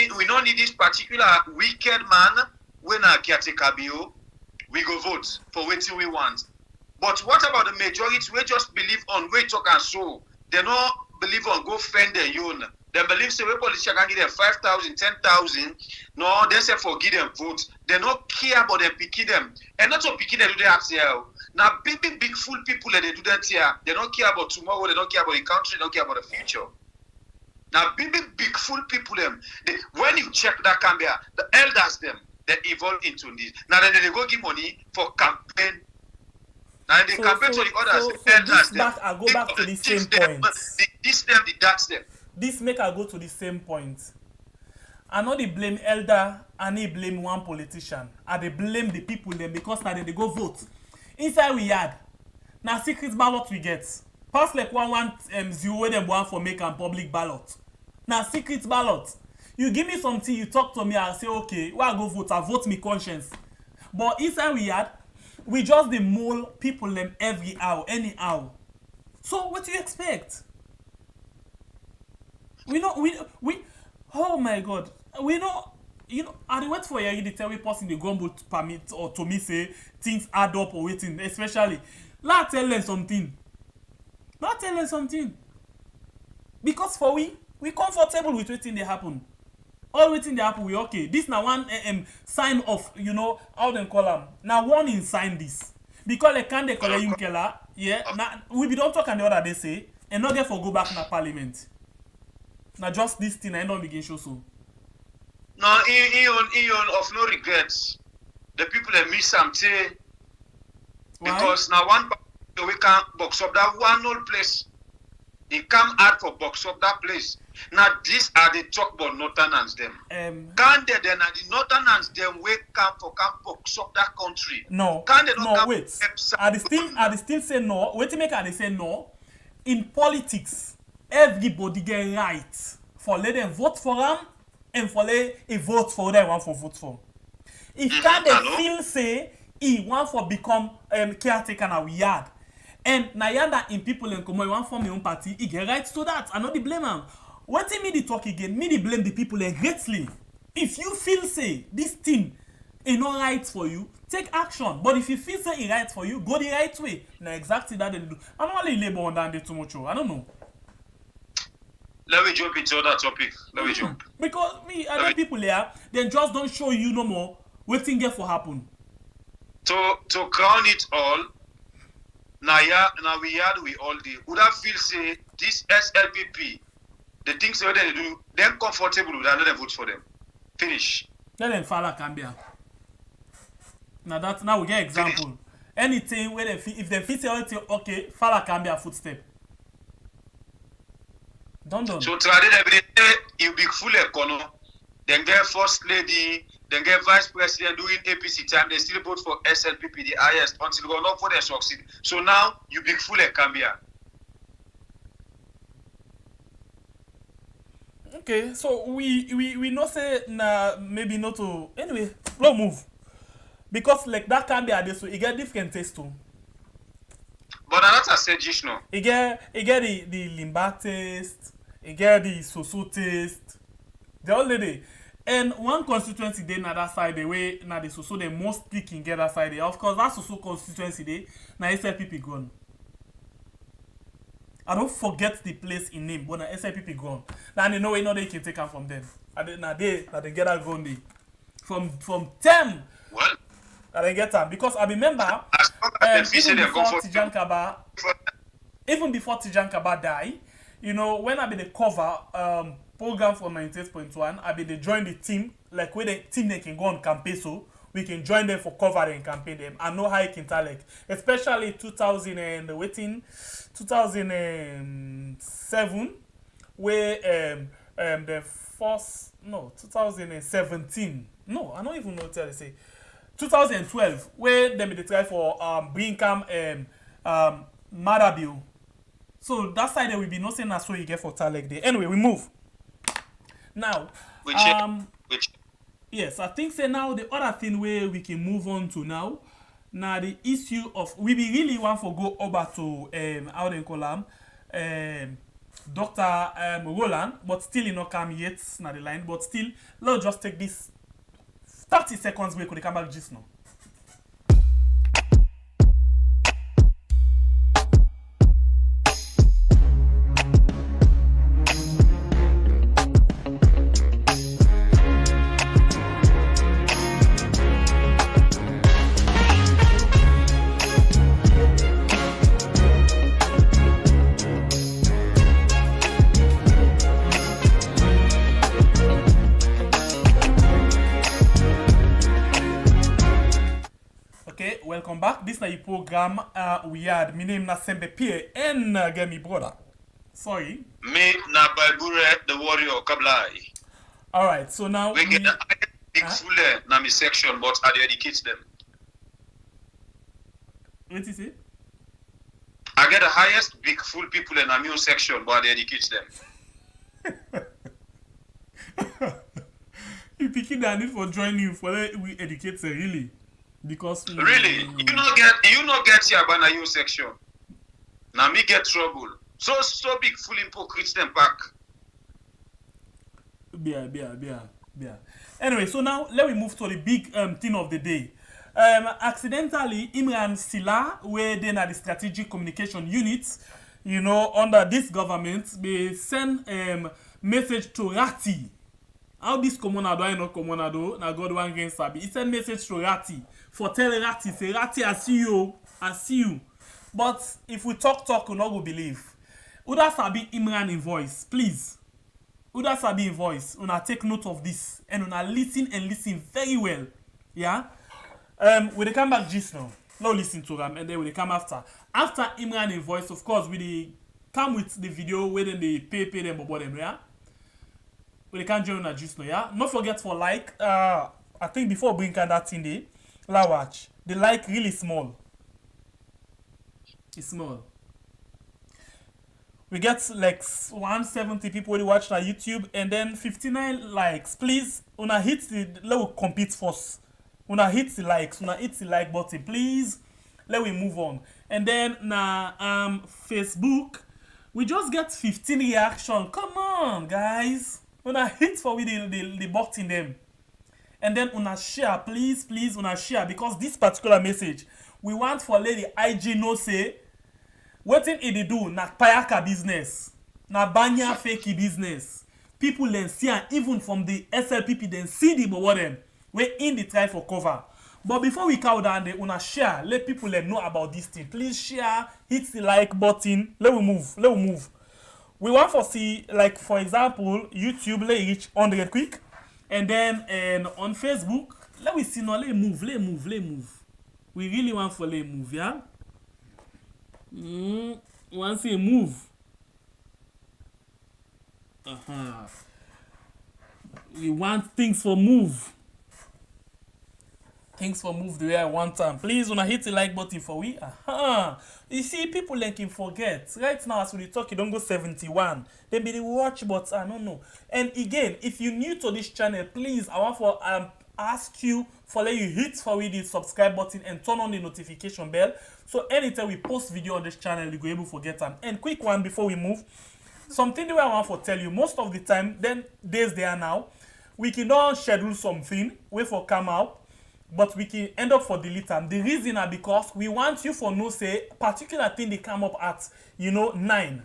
need this particular wicked man when I caretaker bill. We go vote for what we want. But what about the majority? We just believe on we talk and so. They don't believe on go fend their own. They believe say we politicians can give them 5,000, 10,000. No, they say forgive them vote. They don't care about them picking them. And not to picking them do they have to here. Now big fool people they do that here. They don't care about tomorrow. They don't care about the country. They don't care about the future. Now big fool people them. When you check that Cambia, the elders them. They evolve into this. Now then they go give money for campaign. Now they campaign to the others. I go back to the same point. This them, that's them. This make I go to the same point. I know they blame elder and they blame one politician. And they blame the people them because now they go vote. Inside we had. Now secret ballot we get. Pass like 110 where them want for make a public ballot. Now secret ballot. You give me something, you talk to me, I say, okay, well, I go vote, I vote me conscience. But inside we just the mole people them every hour, anyhow. So what do you expect? Oh my God. I dey wait for you to tell me person the gumbo permit or to me say things add up or waiting, especially. Let tell them something. Because for we comfortable with waiting they happen. All waiting they happen, we okay. This now one sign of, how them call them. Now one in sign this. Because they can't call you Kela, yeah. Now we be don't talk and the other they say, and not get for go back in the parliament. Now just this thing I don't begin show so. No, Ion of no regrets. The people that miss something. Because now one we can box up that one old place. He come out for box up that place. Now these are the talk about Northerners them. Can they then the Northerners them we come box up that country? No. Can they not no come wait. I still say no. Wait to make I say no. In politics, everybody get right for let them vote for him and for let a vote for them want for vote for. If can they feel say he want for become caretaker na we yard. And na yanda in people in common want form your own party, he get right to that. I know the blame him. What me the talk again, me the blame the people greatly. If you feel say this thing is not right for you, take action. But if you feel say it's right for you, go the right way. Now exactly that they do. I'm not really labor on that too much. I don't know. Let me jump into that topic. Let me jump. Because me, other people there, they just don't show you no more waiting get for happen. To crown it all, now we had we all the would have feel say this SLPP, the things they do, they're comfortable with another vote for them. Finish. Let them follow Cambia. Now we get example. Finish. Anything where they feel, if they feel say okay, follow Cambia footstep. Don't. So trading every day, you big full economy. Then get first lady, then get vice president doing APC time. They still vote for SLPP the highest until go not for them succeed. So now you big full Cambia. Okay, so we not say maybe not to anyway. Let's move because like that Cambia this so it get different taste too. But that's a suggestion. It get the limba taste, it get the soso taste, the whole day. And one constituency day na that side the way na the soso the most speaking get that side. Of course that soso constituency day na SLPP gone. I don't forget the place in name, but na SLPP gone. Now they know they can take them from them. And they get that gone day. From them. Well, They get them because I remember even before Tijan Kaba die, you know, when I be the cover program for 98.1, I be they join the team, like where the team they can go on campaign, so we can join them for cover and campaign them. I know how it can tell, like, especially 2007, where the first 2017. No, I don't even know what they say. 2012, where they try for Brinkam Marabil. So that side there will be nothing as so you get for Talek there. Anyway, we move. Now, yes, I think say now the other thing where we can move on to now the issue of we be really want to go over to how they call him Dr. Roland, but still not come yet na the line, but still let's just take this 30 seconds break when they come back just now. Welcome back. This is the program we had. My name is Sembe Pierre and get me brother. Sorry. Me na Balbure the warrior Kablai. Alright, so now we get the big full na me section, but I educate them. What is it? I get the highest big full people in a new section, but I educate them. You picking that need for join you for we educate them really. Because really, you not get here by your section. Now me get trouble. So big full hypocrites them back. Yeah. Anyway, so now let me move to the big thing of the day. Accidentally, Imran Sila, where they are the strategic communication units, you know, under this government, they send message to Rati. How this commonado I not commonado, now God one against Sabi. He sent message to Rati. For tell Rati, say Rati, I see you. But if we talk, we not go believe. Uda Sabi Imran in voice, please. Uda Sabi in voice. Una take note of this and una listen very well. Yeah. We come back just now. Now listen to them and then we come after. After Imran in voice, of course, we come with the video where then they pay them about them. Yeah. We can join us just now. Yeah. Not forget for like. I think before bringing that thing there. La watch. The like really small. It's small. We get like 170 people who watch our YouTube and then 59 likes. Please, una hit the let we compete first. Una hit the likes, una hit the like button, please. Let we move on. And then Facebook, we just get 15 reaction. Come on, guys. Una hit for we the button them. And then una share, please, una share because this particular message we want for lady IG no say wetin e dey do na payaka business, na banya fake business. People then see and even from the SLPP then see the bobo them we in the try for cover. But before we cow down, they una share, let people know about this thing. Please share, hit the like button. Let we move. We want to see, like for example, YouTube let it reach 100 quick, and then on Facebook, let we see now. Let move. We really want for let move, yeah. Want to move. We want things for move. Things for move the way I want them. Please, when I hit the like button for we. You see, people like him forget. Right now, as we talk, you don't go 71. They be the watch, but I don't know. And again, if you're new to this channel, please, I want for ask you for let you hit for we the subscribe button and turn on the notification bell. So anytime we post video on this channel, you go able to get them. And quick one before we move. Something that I want to tell you, most of the time, then days they are now, we cannot schedule something, wait for come out. But we can end up for delete them. The reason is because we want you for no say particular thing they come up at 9.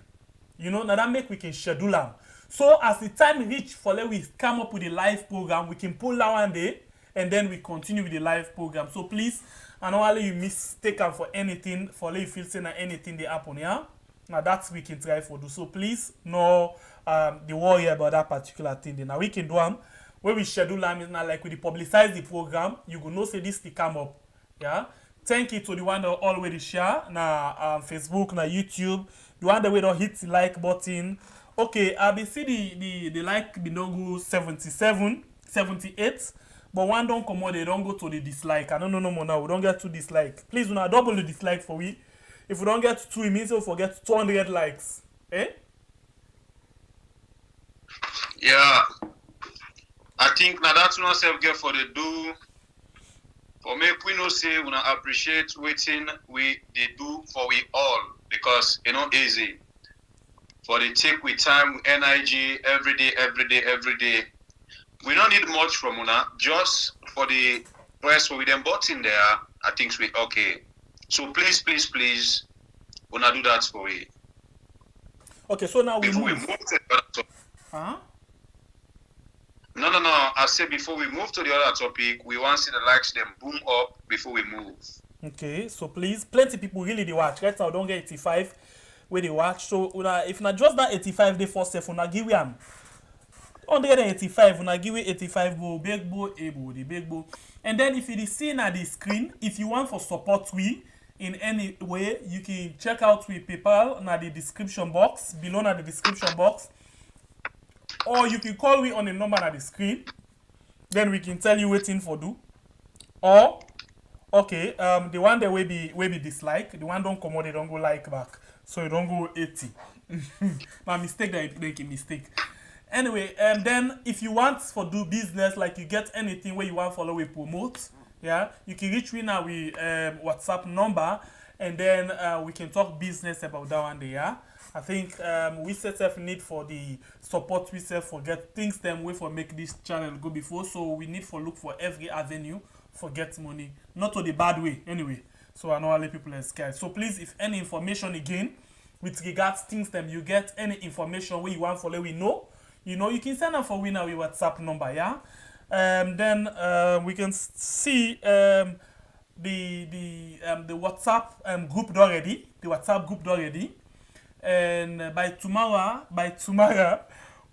Now that make we can schedule them. So as the time reach for let we come up with a live program, we can pull that one day and then we continue with the live program. So please, I don't want you mistake them for anything for let you feel saying that anything they happen, yeah. Now that's we can try for do. So please no the worry about that particular thing. Now we can do them. When we schedule them is not like we publicize the program, you go know say this to come up. Yeah. Thank you to the one that already share na Facebook, na YouTube, the one that we don't hit the like button. Okay, I be see the like be don't go 77, 78, but one don't come out, they don't go to the dislike. I don't know no more now. We don't get 2 dislike. Please do not double the dislike for we. If we don't get 2, it means we'll forget 200 likes. Eh? Yeah. I think now that's not self get for the do. For me, we know say we appreciate waiting we they do for we all because easy. For the take with time, NIG every day. We don't need much from una. Just for the press with them button there, I think we okay. So please, una do that for we. Okay, so now before we move to the other topic. Huh? No. I said before we move to the other topic, we want to see the likes them boom up before we move. Okay, so please, plenty people really they watch. Right now, don't get 85 where they watch. So if not just that 85 they first self, una give them 185, una give it 85 bo, big bo, the big bo. And then if you see at the screen, if you want for support we in any way, you can check out we PayPal na the description box, below na the description box. Or you can call me on the number at the screen. Then we can tell you waiting for do. Or okay, the one that will be dislike, the one don't come out, they don't go like back. So you don't go 80. My mistake that you make a mistake. Anyway, then if you want for do business, like you get anything where you want follow we promote, yeah, you can reach me now with WhatsApp number and then we can talk business about that one day, yeah. I think we self need for the support we self for get things them way for make this channel go before. So we need for look for every avenue for get money. Not to the bad way anyway. So I know all the people are scared. So please, if any information again with regards things them you get any information where you want for let we know, you can send them for we now with WhatsApp number, yeah. Then we can see the WhatsApp group already. The WhatsApp group already. And by tomorrow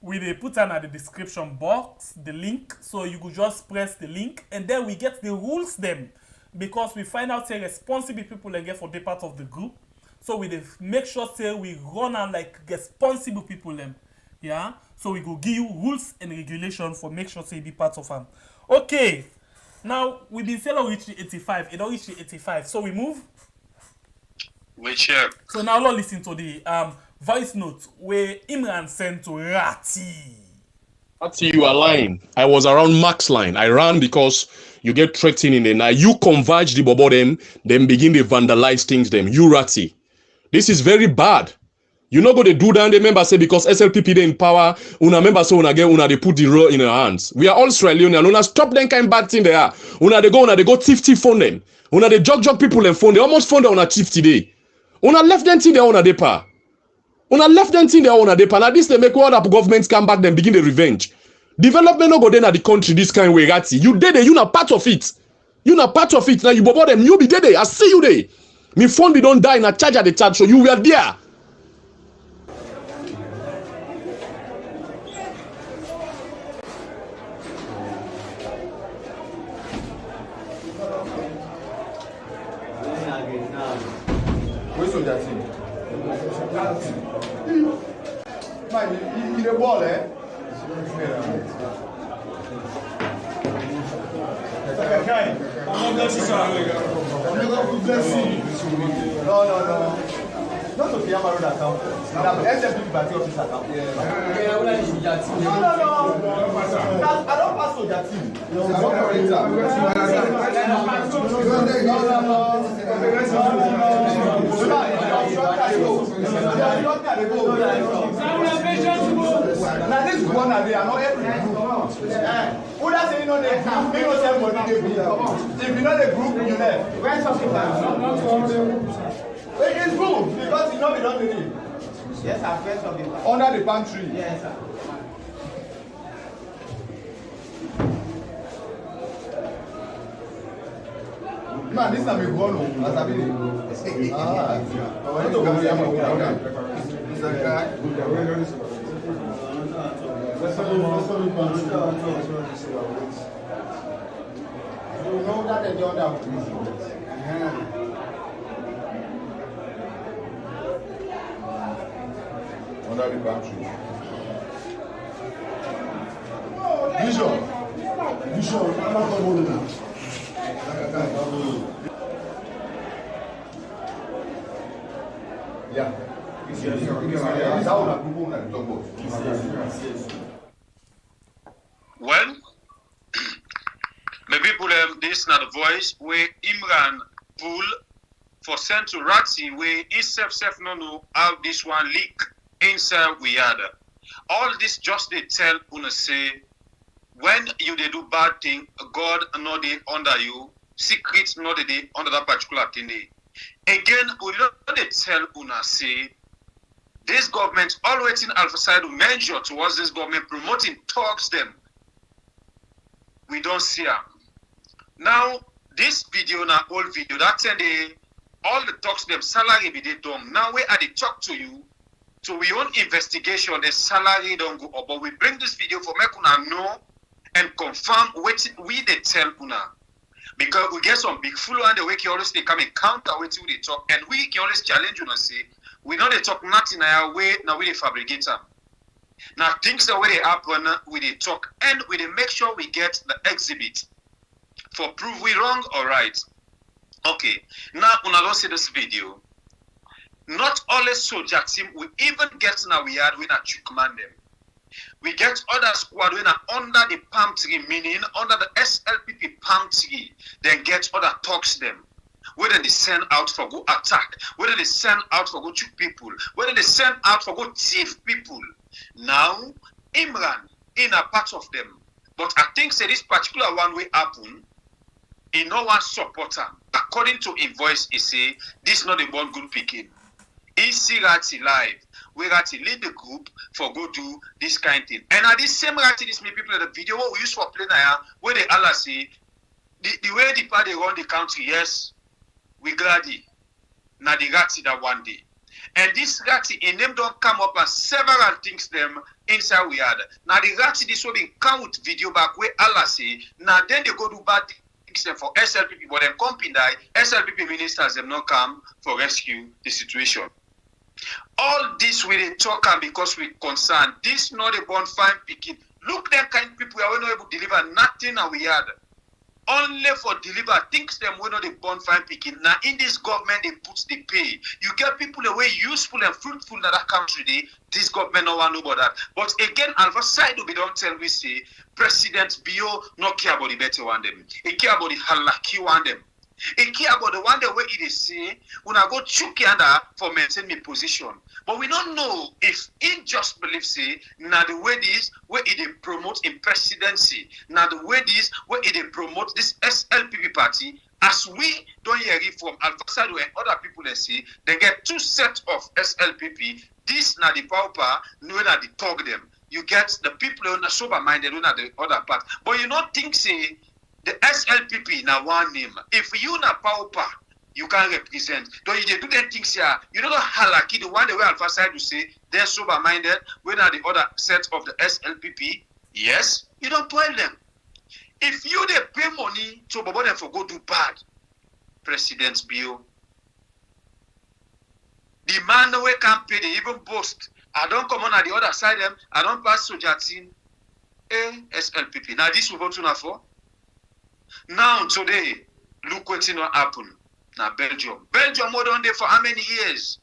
we they put on at the description box the link, so you could just press the link and then we get the rules them because we find out say responsible people and get for the part of the group, so we make sure say we run on like responsible people them, yeah. So we go give you rules and regulation for make sure say be part of them. Okay, now we been selling reach the 85, it don't reach the 85, so we move. We check. So now let's listen to the voice note where Imran sent to Rati. Rati, you are lying. I was around Max line. I ran because you get threatened in the night. You converge the bobo them, then begin to vandalize things them. You Rati. This is very bad. You not go to do that. The member say because SLPP they in power, una member so una get una they put the role in our hands. We are all Australian. Una stop them kind bad thing they are. Una they go thief phone them. Una they jog people and phone. They almost phone them on a thief today. Una left them thing they on a depa. Una left them thing they on a depa. Now this they make all the governments come back then begin the revenge. Development no go then at the country this kind way. Rati. You did it. You not part of it. You not part of it. Now you bobo them. You be dead. I see you there. Me phone be don't die in a charge at the charge. So you were there. Where's Soja team? Man, you the ball, eh? No. Not to Piama Road account. Now, SFP party office account. No. I don't pass Soja team. Now this is one that they are not every who does say you know they have me no say money they group. If you know the group you left. Where's something it's good because you know we don't need it. Yes, sir. First of it. Under the palm tree. Yes, sir. Man, this is a big one. As a big. This is a guy. You know that they don't have under the palm tree. Vision, I'm not going to now. Yeah. Well, maybe people this not the voice where Imran pull for send to Rati where he self no know how this one leak inside we had. All this just they tell una say when you they do bad thing, God no they under you, secrets no they under that particular thing. Again, we don't they tell una say this government always in alpha side to measure towards this government promoting talks them. We don't see them. Now, this video, now old video, that's all the talks them salary be they done. Now we are they talk to you. So we own investigation, the salary don't go up. But we bring this video for make una know and confirm what we they tell una. Because we get some big fool and the way you always they come and counter what we they talk. And we can always challenge you and say, we know they talk nothing in our way, now we they fabricate them. Now things the way they happen, we they talk and we they make sure we get the exhibit for prove we wrong or right. Okay, now una don't see this video. Not always Soja team, we even get now we had when a command them. We get other squad when are under the palm tree, meaning under the SLPP palm tree, then get other talks them. Whether they send out for go attack, whether they send out for go shoot people, whether they send out for go thief people. Now, Imran in a part of them. But I think say this particular one will happen. In no one supporter, according to invoice, he say this not the one good picking. He see Rati live. We Rati lead the group for go do this kind of thing. And at this same Rati, this many people in the video what we use for play now, where they all say the way the party run the country, yes, we glad it. Now the Rati that one day. And this Rati in them don't come up and several things them inside we had. Now the Rati this will be count video back where Allah say, now then they go do bad things them for SLPP, but them company die, SLPP ministers them not come for rescue the situation. All this we dey talk and because we concerned. This not a born fine picking. Look them kind of people we are not able to deliver nothing and we had. only for deliver things them we know the born fine picking. Now in this government they put the pay. You get people away useful and fruitful in that country. This government no one know about that. But again, Alpha side we don't tell we say President Bio not care about the better one them. He care about the halaki one them. He care about the one the way it is say when I go chook yanda for maintain me position. But we don't know if he just believe say now the way this where it promote in presidency, now the way this where it promote this SLPP party, as we don't hear it from Alpha side and other people they say they get two sets of SLPP. This now the pauper, no that they talk them. You get the people who are sober minded, who are the other part. But you don't think say the SLPP now one name. If you na pauper, you can represent. Don't you do them things here? You don't know halaki the one the way Alpha side you say they're sober minded. When are the other set of the SLPP? Yes, you don't spoil them. If you they pay money to Bobo them for go do bad, President Bill. The man the way can pay, they even boast. I don't come on at the other side them. I don't pass Soja team. SLPP. Now this will go to now for. Now today, look what's going to happen. Now Belgium. Belgium more than there for how many years?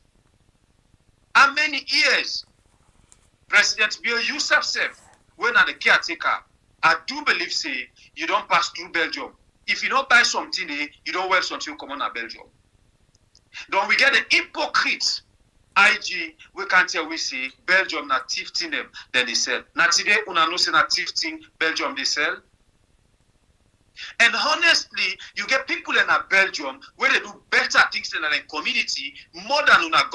How many years? President Bill Youssef said, when are the caretaker? I do believe say you don't pass through Belgium. If you don't buy something there, you don't wear something come on at Belgium. Don't we get the hypocrites? IG, we can't tell we say Belgium na 15 them, then they sell. Now today, una know say na 15 Belgium they sell. And honestly, you get people in Belgium where they do better things than a community, more than una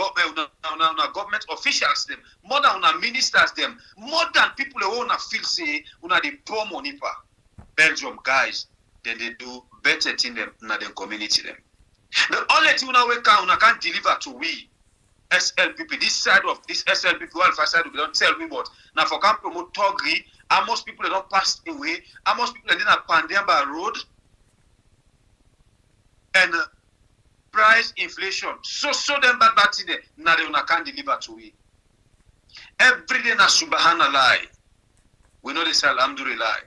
government officials them, more than una ministers them, more than people who wanna feel say una the poor money pa. Belgium guys, then they do better thing them than the community them. The only thing we can't deliver to we SLPP, this side of this SLPP, Alpha side, we don't tell me what. Now for can promote Togri, and most people that don't pass away, and most people that didn't Pandemba road, and price inflation. So them bad thing now they can't deliver to we. Every day na subhanallah. We know this alhamdulillah.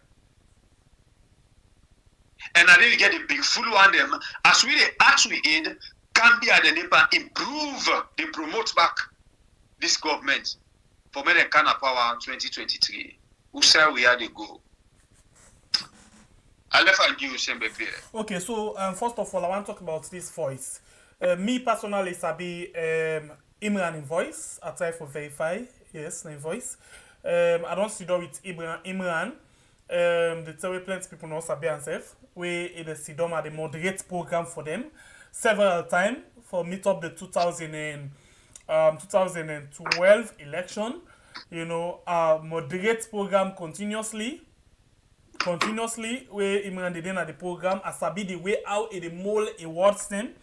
And I didn't get a big full one them. As we ask we aid, Gambia the neighbor improve, they promote back this government for me the kind of power 2023. Who say we had to go? I left and give you some baby. Okay, so first of all, I want to talk about this voice. Me personally, Sabi Imran in voice. I try for verify. Yes, in voice. I don't sit down with Imran. The tell plenty people know Sabi and self. We in the Sidom at the moderate program for them several times for meet up the 2012 election. You know, moderate program continuously where Imran did at the program as Sabi the way out in the mole awards them.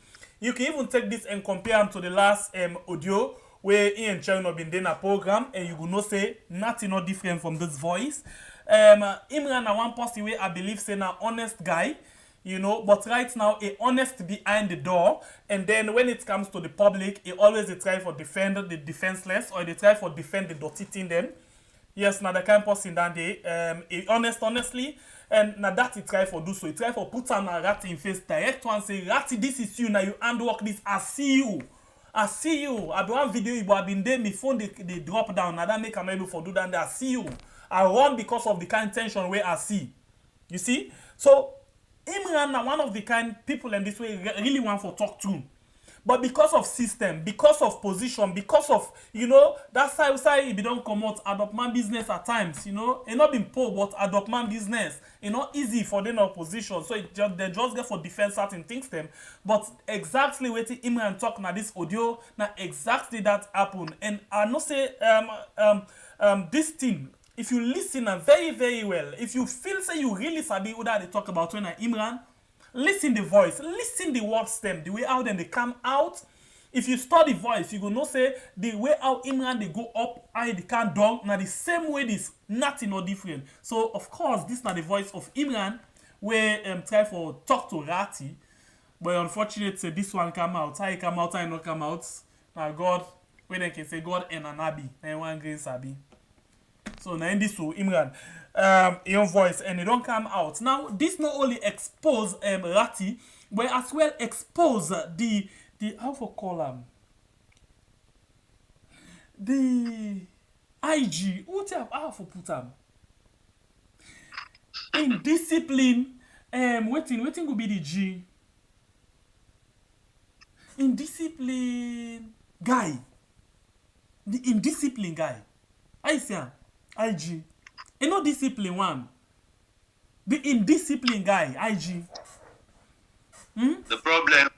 You can even take this and compare them to the last audio where Ian China been doing a program and you will not say nothing not different from this voice. Imran na one person way I believe say na honest guy, you know, but right now a honest behind the door, and then when it comes to the public, he always they try for defend the defenseless or they try for defend the dirty thing them. Yes, now the kind of person that they honestly, and now that he try for do so, he try for put on a rat in face direct one say, Ratty, this is you, now you handwork this, I see you. I be one video you have been there, my phone they drop down, now that make I'm able for do that, I see you. I run because of the kind of tension where I see. You see? So, Imran na one of the kind people in this way really want to talk to. But because of system, because of position, because of, you know, that's how if you don't come out, adopt man business at times, you know, it not been poor, but adopt man business, you know, easy for them opposition. So it just, they just get for defense certain things them. But exactly what Imran talk na this audio, na exactly that happen. And I know say, this thing, if you listen very, very well, if you feel say you really sabi what they talk about when Imran, listen the voice, listen the word stem, the way how then they come out. If you study voice, you go know say the way how Imran they go up, how they come down, now the same way this nothing or different. So of course this not the voice of Imran where try for talk to Ratty, but unfortunately this one come out. How it come out, how it not come out. Now God, when they can say God and Anabi, and one green sabi. So now in this so Imran your voice and it don't come out. Now this not only expose Rati, but as well expose the how for call the IG. What have how for put indiscipline. Waiting will be the G. Indiscipline guy. The indiscipline guy. I see IG. You know discipline one. The indiscipline guy, IG. The problem,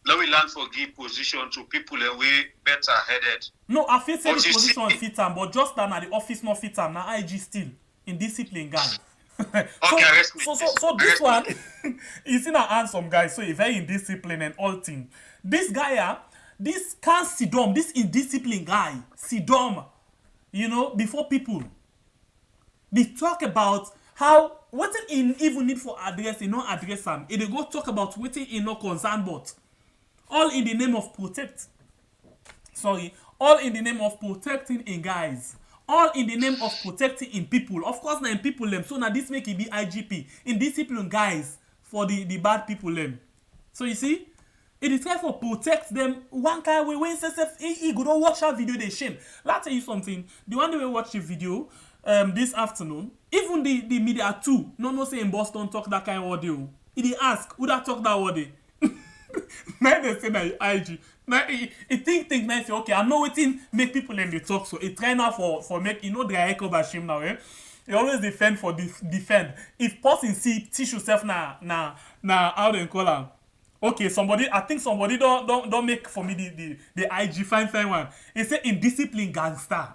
now we learn for give position to people and we better headed. No, I feel say the But you position see- fit am, but just that na the office not fit am. Na IG still indiscipline guy. Okay, arrest me. So this one, you see na handsome guy, so he very indisciplined and all thing. This guy, this can't sit down. This indisciplined guy, sit down. You know, before people, they talk about how what in even need for address, you know, address them. They go talk about what in no concern, but all in the name of protect. Sorry, all in the name of protecting in guys. All in the name of protecting in people. Of course, na in people them. So now this make it be IGP. In discipline guys for the bad people them. So you see, it is try for protect them. One guy when says he go don't watch that video they shame. Let tell you something. The one day we watch the video this afternoon, even the media too, no say in Boston talk that kind of audio. He ask who that talk that audio. Now they say that IG. Now it think now say okay, I know wetin make people in the talk, so it try now for make you know the echo by shame now. He always defend for defend. If person see teach yourself na how they call am. Okay, I think somebody don't make for me the IG fine one. He say indiscipline gangster.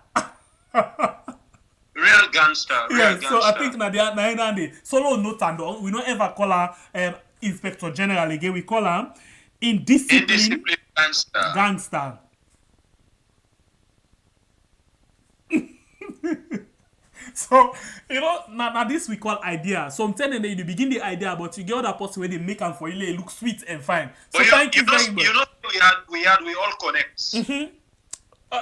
Real gangster. Yes, so I think na the solo note and all, we don't ever call her Inspector General again. We call her indiscipline gangster. gangster. So you know now this we call idea. Sometimes you begin the idea, but you get other person where they make them for you, it look sweet and fine. So But thank you very you much. know we all connect.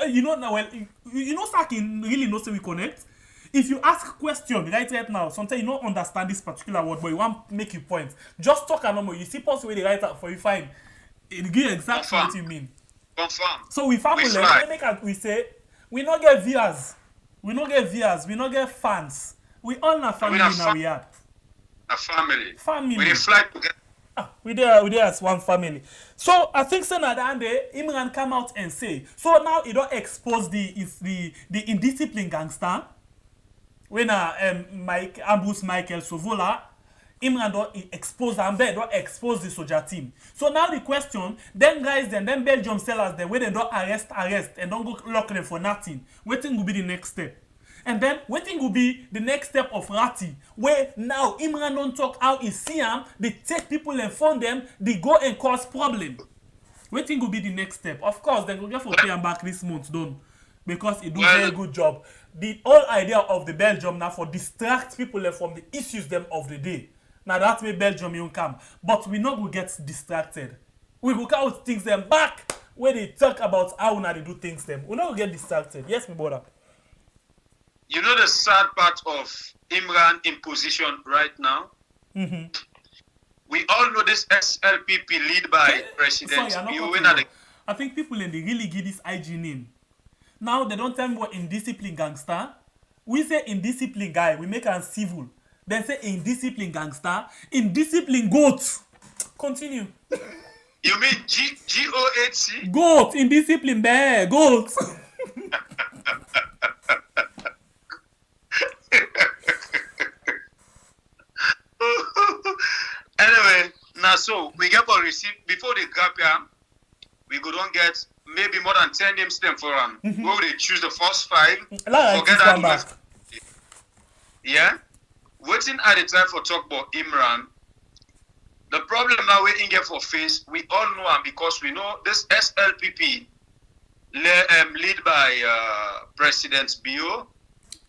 You know now, well, you know, Sakin really knows say we connect. If you ask question right now, sometimes you don't understand this particular word, but you want make your point. Just talk a normal. You see, post where they write out for you, fine. It give you exactly what you mean. Confirm. So we family, we say we not get viewers, we not get viewers, we not get fans. We all na family now. We are A family. family. We dey fly together. We there as one family. So I think so now that day Imran come out and say so now he don't expose the indisciplined gangster when Mike ambush Michael Sovola. Imran don't expose and don't expose the Soja team. So now the question, then guys then Belgium sellers then when they don't arrest and don't go lock them for nothing. Waiting will be the next step. And then waiting will be the next step of Rati, where now Imran don't talk how he see them, they take people and phone them, they go and cause problem. Waiting will be the next step. Of course, they will get for pay them back this month done. Because he do very good job. The whole idea of the Belgium now for distract people from the issues them of the day. Now that's where Belgium you come. But we not will get distracted. We will out things them back where they talk about how now they do things them. We not will get distracted. Yes, my brother. You know the sad part of Imran in position right now? We all know this SLPP lead by President Sorry, Bio. When are the I think people in the really give this IG name. Now they don't tell me what indisciplined gangster. We say indisciplined guy, we make am civil. Then say indisciplined gangster, indisciplined goat. Continue. You mean GOHC? Goat, indisciplined bear, goat. Anyway, now so we get for receipt before the gap here. We go don't get maybe more than 10 names them for them. Where they choose the first 5. Like Forget this one that. back. Yeah. Waiting at the time for talk about Imran. The problem now we in get for face, we all know him because we know this SLPP lead by President Bio.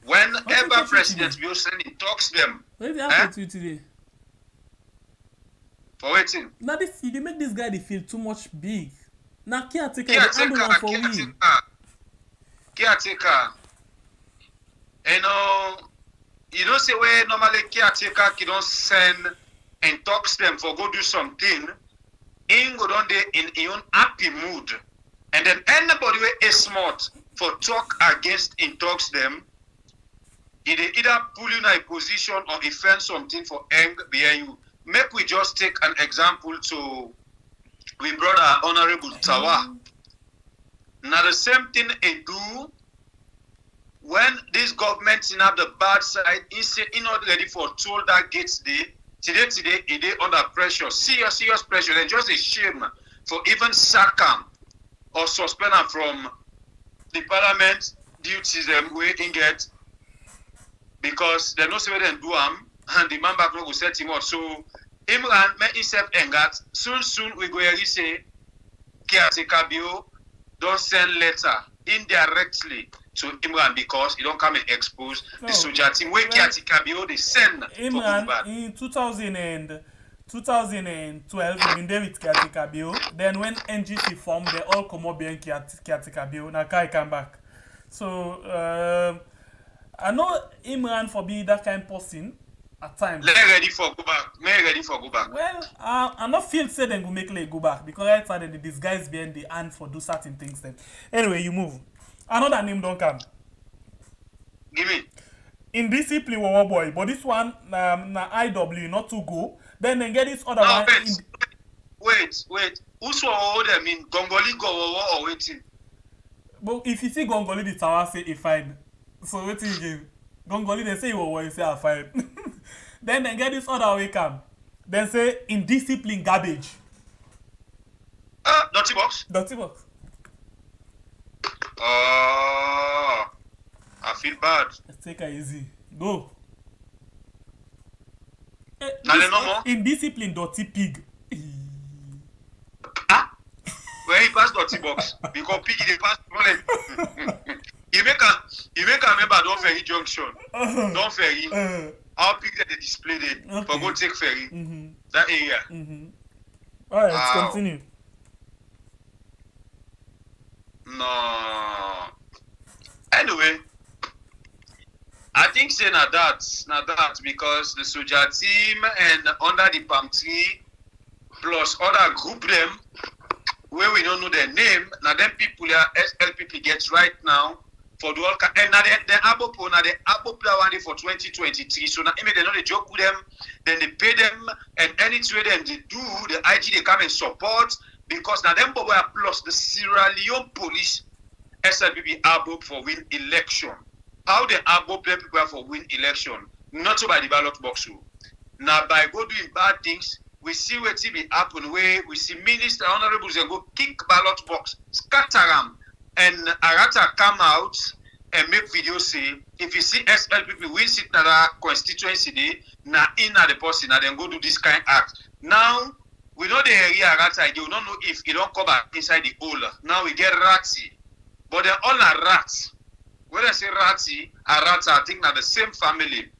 Whenever President Bio send he talks them. What did happen to you today? For waiting. Now they make this guy they feel too much big. Now caretaker, they handle one for we. Caretaker. You don't say where normally caretaker you don't send and talks them for go do something. In go down there in own happy mood. And then anybody where is smart for talk against in talks them, it either pull you in a position or defend something for end behind you. Make we just take an example to we brother Honorable Tawa. Now the same thing they do when this government in have the bad side, is not ready for toll that gets there. Today, it is under pressure, serious pressure. Then just a shame for even sack him or suspend him from the parliament duties we in get because they no say where they do him and the man back no go set him up. So Imran make himself engat. Soon we go here say caretaker bill don't send letter indirectly to Imran because he don't come and expose the Soja team. Where caretaker bill they send Imran in 2012 he been there with caretaker bill. Then when NGC formed, they all come up behind caretaker bill. Now Kai come back. So I know Imran for being that kind of person at times. They're ready for go back. Well, I not feel say them go make like go back because I thought that the disguise behind the hand for do certain things then. Anyway, you move. Another name don't come. Give me. Indiscipline Wawa boy, but this one na IW not to go. Then they get this other one. Wait. Who's what them in Gongoli go or waiting? But if you see Gongoli, the tower say he fine. So waiting again. Gongoli they say you say I fine. Then they get this other way come. Then say indiscipline garbage. Dirty box. I feel bad. Let's take it easy. Go. No more. Indiscipline dirty pig. Where he pass dirty box because pig they pass. You make a remember don't ferry junction. Don't ferry. How pig that they display it for go take ferry. That area. Alright, let's continue. No. Anyway, I think say na that because the Soja team and under the palm tree plus other group them where we don't know their name, now them people are SLPP gets right now for the World Cup and now the Abo player one for 2023. So now they know they joke with them, then they pay them and any trade them they do the IG they come and support. Because now them boy plus the Sierra Leone police SLPP Abo for win election. How the Abo play people for win election? Not so by the ballot box. Now by go doing bad things, we see what be happen where we see minister honorables and go kick ballot box, scatter them, and Arata come out and make video say if you see SLPP win sit na that constituency day, na in na the person and then go do this kind of act. Now we know the area Arata, you don't know if it don't come back inside the hole. Now we get Ratty. But they're all are rats. When I say Ratty, Arata, I think they're the same family.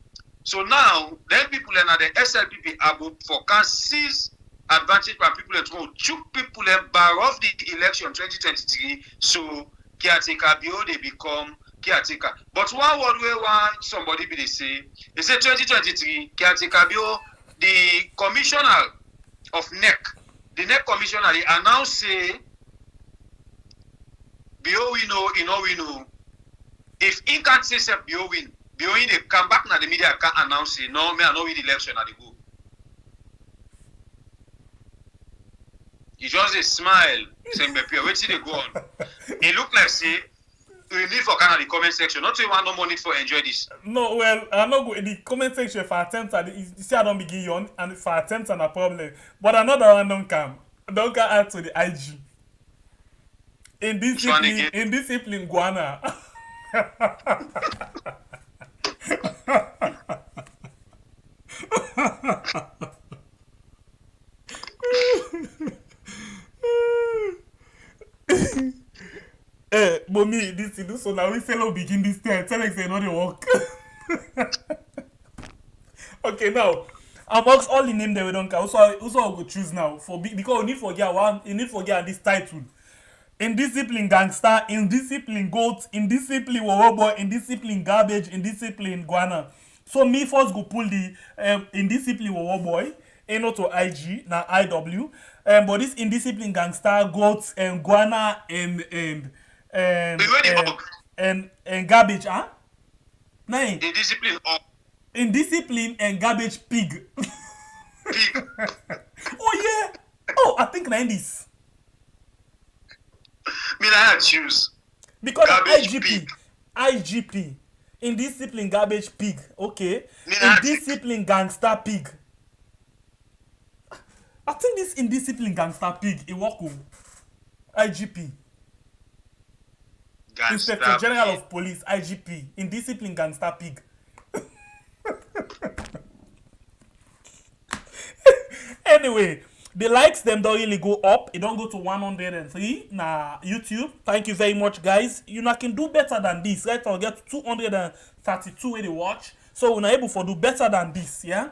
So now, then people are the SLPP able for can seize advantage by people that will choke people and bar off the election 2023. So caretaker bill they become caretaker. But one word where somebody be they say 2023 caretaker bill, the commissioner of NEC, the NEC commissioner they announce say Bio we know, if he can't say Bio win, Bio they come back now the media can announce say no, me I know win the election at the go. He just a smile, saying wait till they go on. It look like say we need for kind of the comment section. Not to want no money for enjoy this. No, well, I'm not go in the comment section for attempts at you see I don't begin on and for attempts and a problem. But another one don't come add to the IG. Indiscipline guana. Mommy, this is so now we sell begin this time. Tell us say no dey work. Okay, now amongst all the name that we don't count, also I go choose now for because you need forget this title. indiscipline gangster, indiscipline goat, indiscipline wowo boy, indiscipline garbage, indiscipline guana. So me first go pull the indiscipline wowo boy, not to IG, na IW. But this indiscipline gangster, goat, and guana, and and garbage, huh? Nine. Indiscipline or Indiscipline and garbage pig. pig. Oh yeah. Oh, I think 90s. Me I choose. Because Garbage IGP. pig. IGP. Indiscipline garbage pig. Okay. Me na Indiscipline gangster pig. I think this indiscipline gangster pig, it work with IGP. Gangster Inspector General pig. of Police, IGP. Indiscipline gangster pig. Anyway, the likes them don't really go up. It don't go to 103 na YouTube. Thank you very much, guys. You know, can do better than this. Right? I'll get 232 when they watch. So we're not able to do better than this, yeah.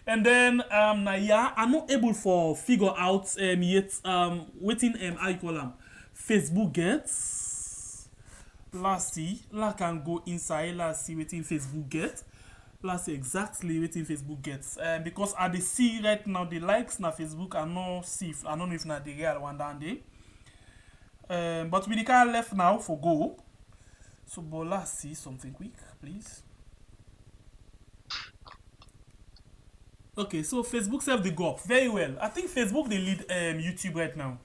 And then now yeah, I'm not able for figure out yet waiting how you call them Facebook gets. Let's see. I can go inside. Let's see waiting Facebook get. Let's see exactly waiting Facebook gets. Because I dey see right now the likes na Facebook I no see. I don't know if na the real one down there. But we can left now for go. So but let's see something quick, please. Okay, so Facebook self they go up very well. I think Facebook they lead YouTube right now.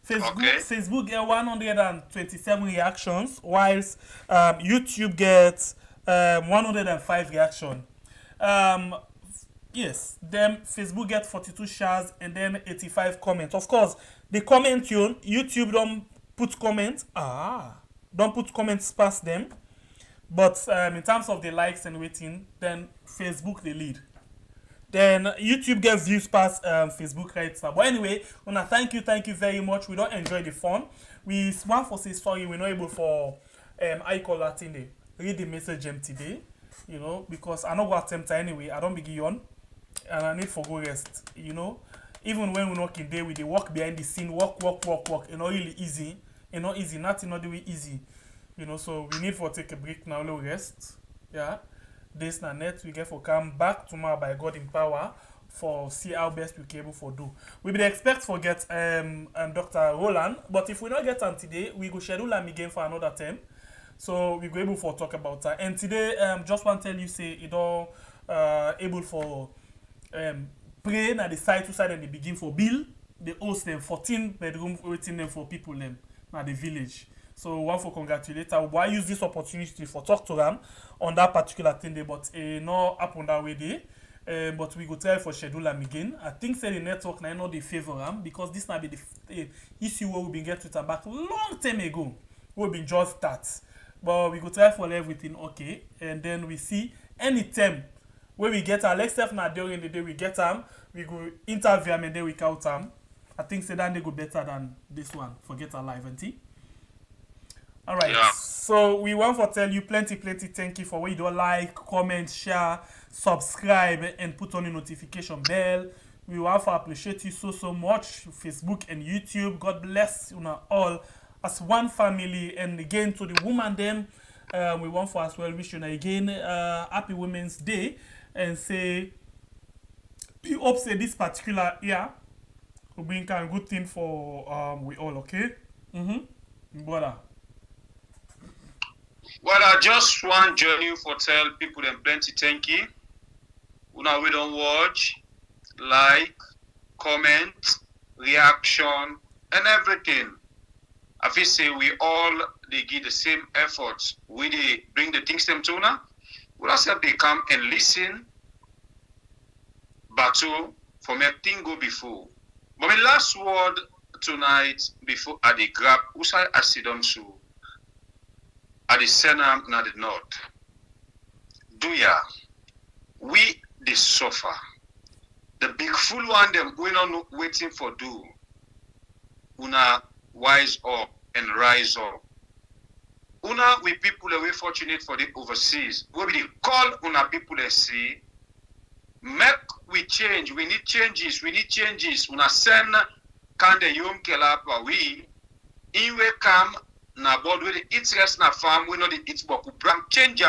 Facebook get 127 reactions, whilst YouTube gets 105 reaction. Yes, then Facebook get 42 shares and then 85 comments. Of course, the comment YouTube don't put comments. Don't put comments past them. But in terms of the likes and waiting, then Facebook they lead. Then YouTube gets views past Facebook right now. But anyway, wanna thank you very much. We don't enjoy the fun. We want for say sorry, we're not able for I call that in there. Read the message today, you know, because I know what attempt anyway. I don't begin on, and I need for go rest, you know. Even when we work in day, we they work behind the scene, work. You know, really easy. You know, easy. Nothing not doing easy. You know, so we need for take a break now, low rest. Yeah. This na net we get for come back tomorrow by God in power for see how best we can able for do. We be expect for get Dr. Roland, but if we not get him today, we go schedule him again for another time. So we go able for talk about that. And today, just want to tell you say it all able for pray na the side to side and they begin for bill. They host them 14 bedroom waiting them for people them na the village. So one for congratulate her. Why use this opportunity for talk to them on that particular thing day, but no happen that way day. But we go try for schedule them again. I think say the network now not the favor them because this might be the issue where we been get with them back long time ago. We've been just start. But we go try for everything okay. And then we see any time where we get our except now during the day we get them, we go interview them and then we count them. I think say that they go better than this one. Forget our live and Alright, yeah. So we want to tell you plenty thank you for what you do like, comment, share, subscribe, and put on the notification bell. We want to appreciate you so much, Facebook and YouTube. God bless you know, all as one family. And again, to the woman them, we want for as well wish you again happy Women's Day and say, we hope say this particular year will bring a good thing for we all, okay? Brother. Well, I just want journey for tell people them plenty thank you. Una we don't watch, like, comment, reaction, and everything. I feel say we all they give the same efforts. We they bring the things them to una. We also they come and listen. Battle for me thing go before. But my last word tonight before I dey grab usai I sit down so. At the center na the north. Do ya? We they suffer. The big fool one them we not waiting for do. Una wise up and rise up. Una we people away fortunate for the overseas. We will call una people they see. Make we change. We need changes. Una send kande yom kelapa we inwe kam na board with the interest na farm we know the it boku brand change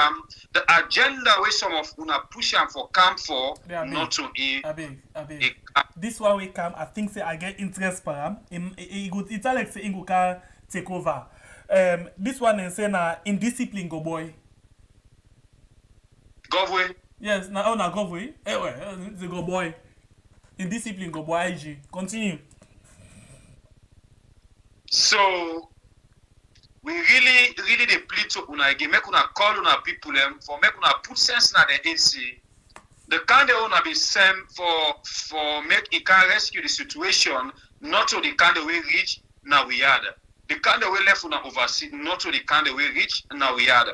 the agenda where some of una push am for camp for not to abeg. This one we come, I think say I get interest per am. It's like say Ingo can take over. This one and say na indiscipline go boy. Govway. Yes, na govway. The go boy. Indiscipline go boy IG. Continue. So we really dey plead to una again. Make una call una people for make una put sense na the AC. The kind of una be sent for make it can rescue the situation, not to the kind of way reach now we had. The kind of way left una oversee, not to the kind of way reach now we had.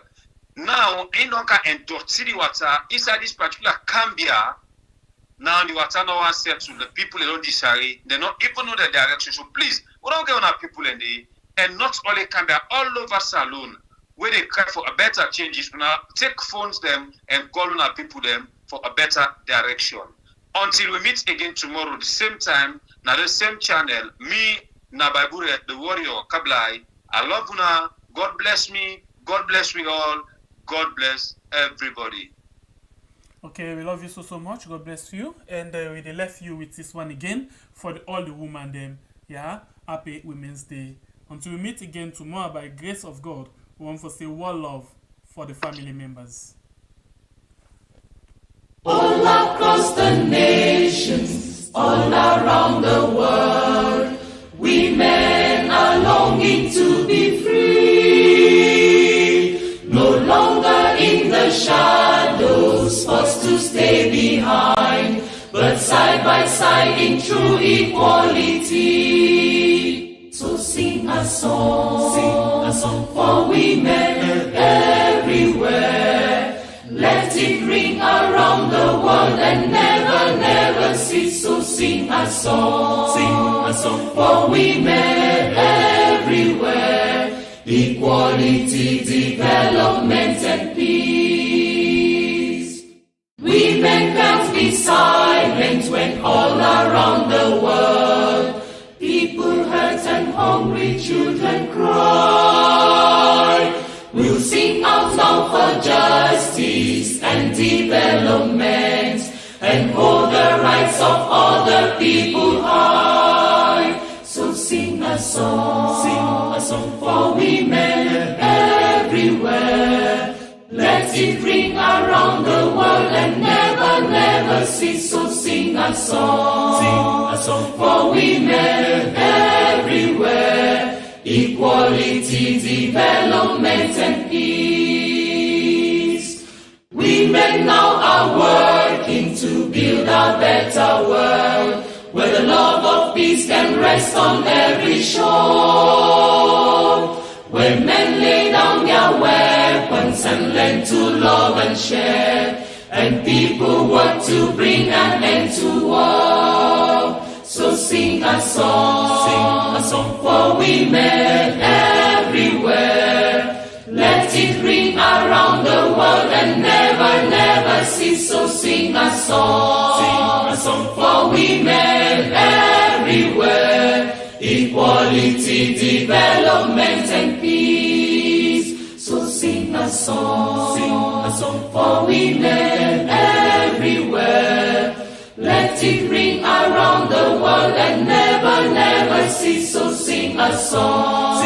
Now, in don't can endorse the water inside this particular Cambia. Now the water no one settle. The people they don't disagree. They don't even know the direction. So please, we don't get on our people in the and not only Cambia, all over Saloon, where they cry for a better changes. Now take phones them and call on our people them for a better direction. Until we meet again tomorrow, the same time, now the same channel. Me, Nababure, the warrior, Kablai. I love una. God bless me. God bless we all. God bless everybody. Okay, we love you so much. God bless you. And we left you with this one again for all the women them. Yeah, happy Women's Day. Until we meet again tomorrow by grace of God, we want to say one love for the family members. All across the nations, all around the world, women are longing to be free. No longer in the shadows, forced to stay behind, but side by side in true equality. So sing a song for women everywhere. Let it ring around the world and never, never cease. So sing a song for women everywhere. Equality, development and peace. Women can't be silent when all around the world people hurt and hungry children cry. We'll sing out loud for justice and development and hold the rights of other people high. So sing a song for women everywhere. Let it ring around the world and never, never cease. So sing a song for women everywhere. Equality, development and peace. Women now are working to build a better world, where the love of peace can rest on every shore. Where men lay down their weapons and learn to love and share, and people work to bring an end to war. So sing a song for women everywhere. Let it ring around the world and never, never cease. So sing a song for women everywhere. Equality, development and peace. So sing a song for women everywhere. Let it ring around the world and never, never cease. So sing a song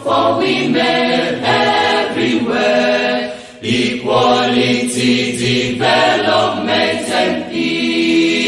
for women everywhere. Equality, development.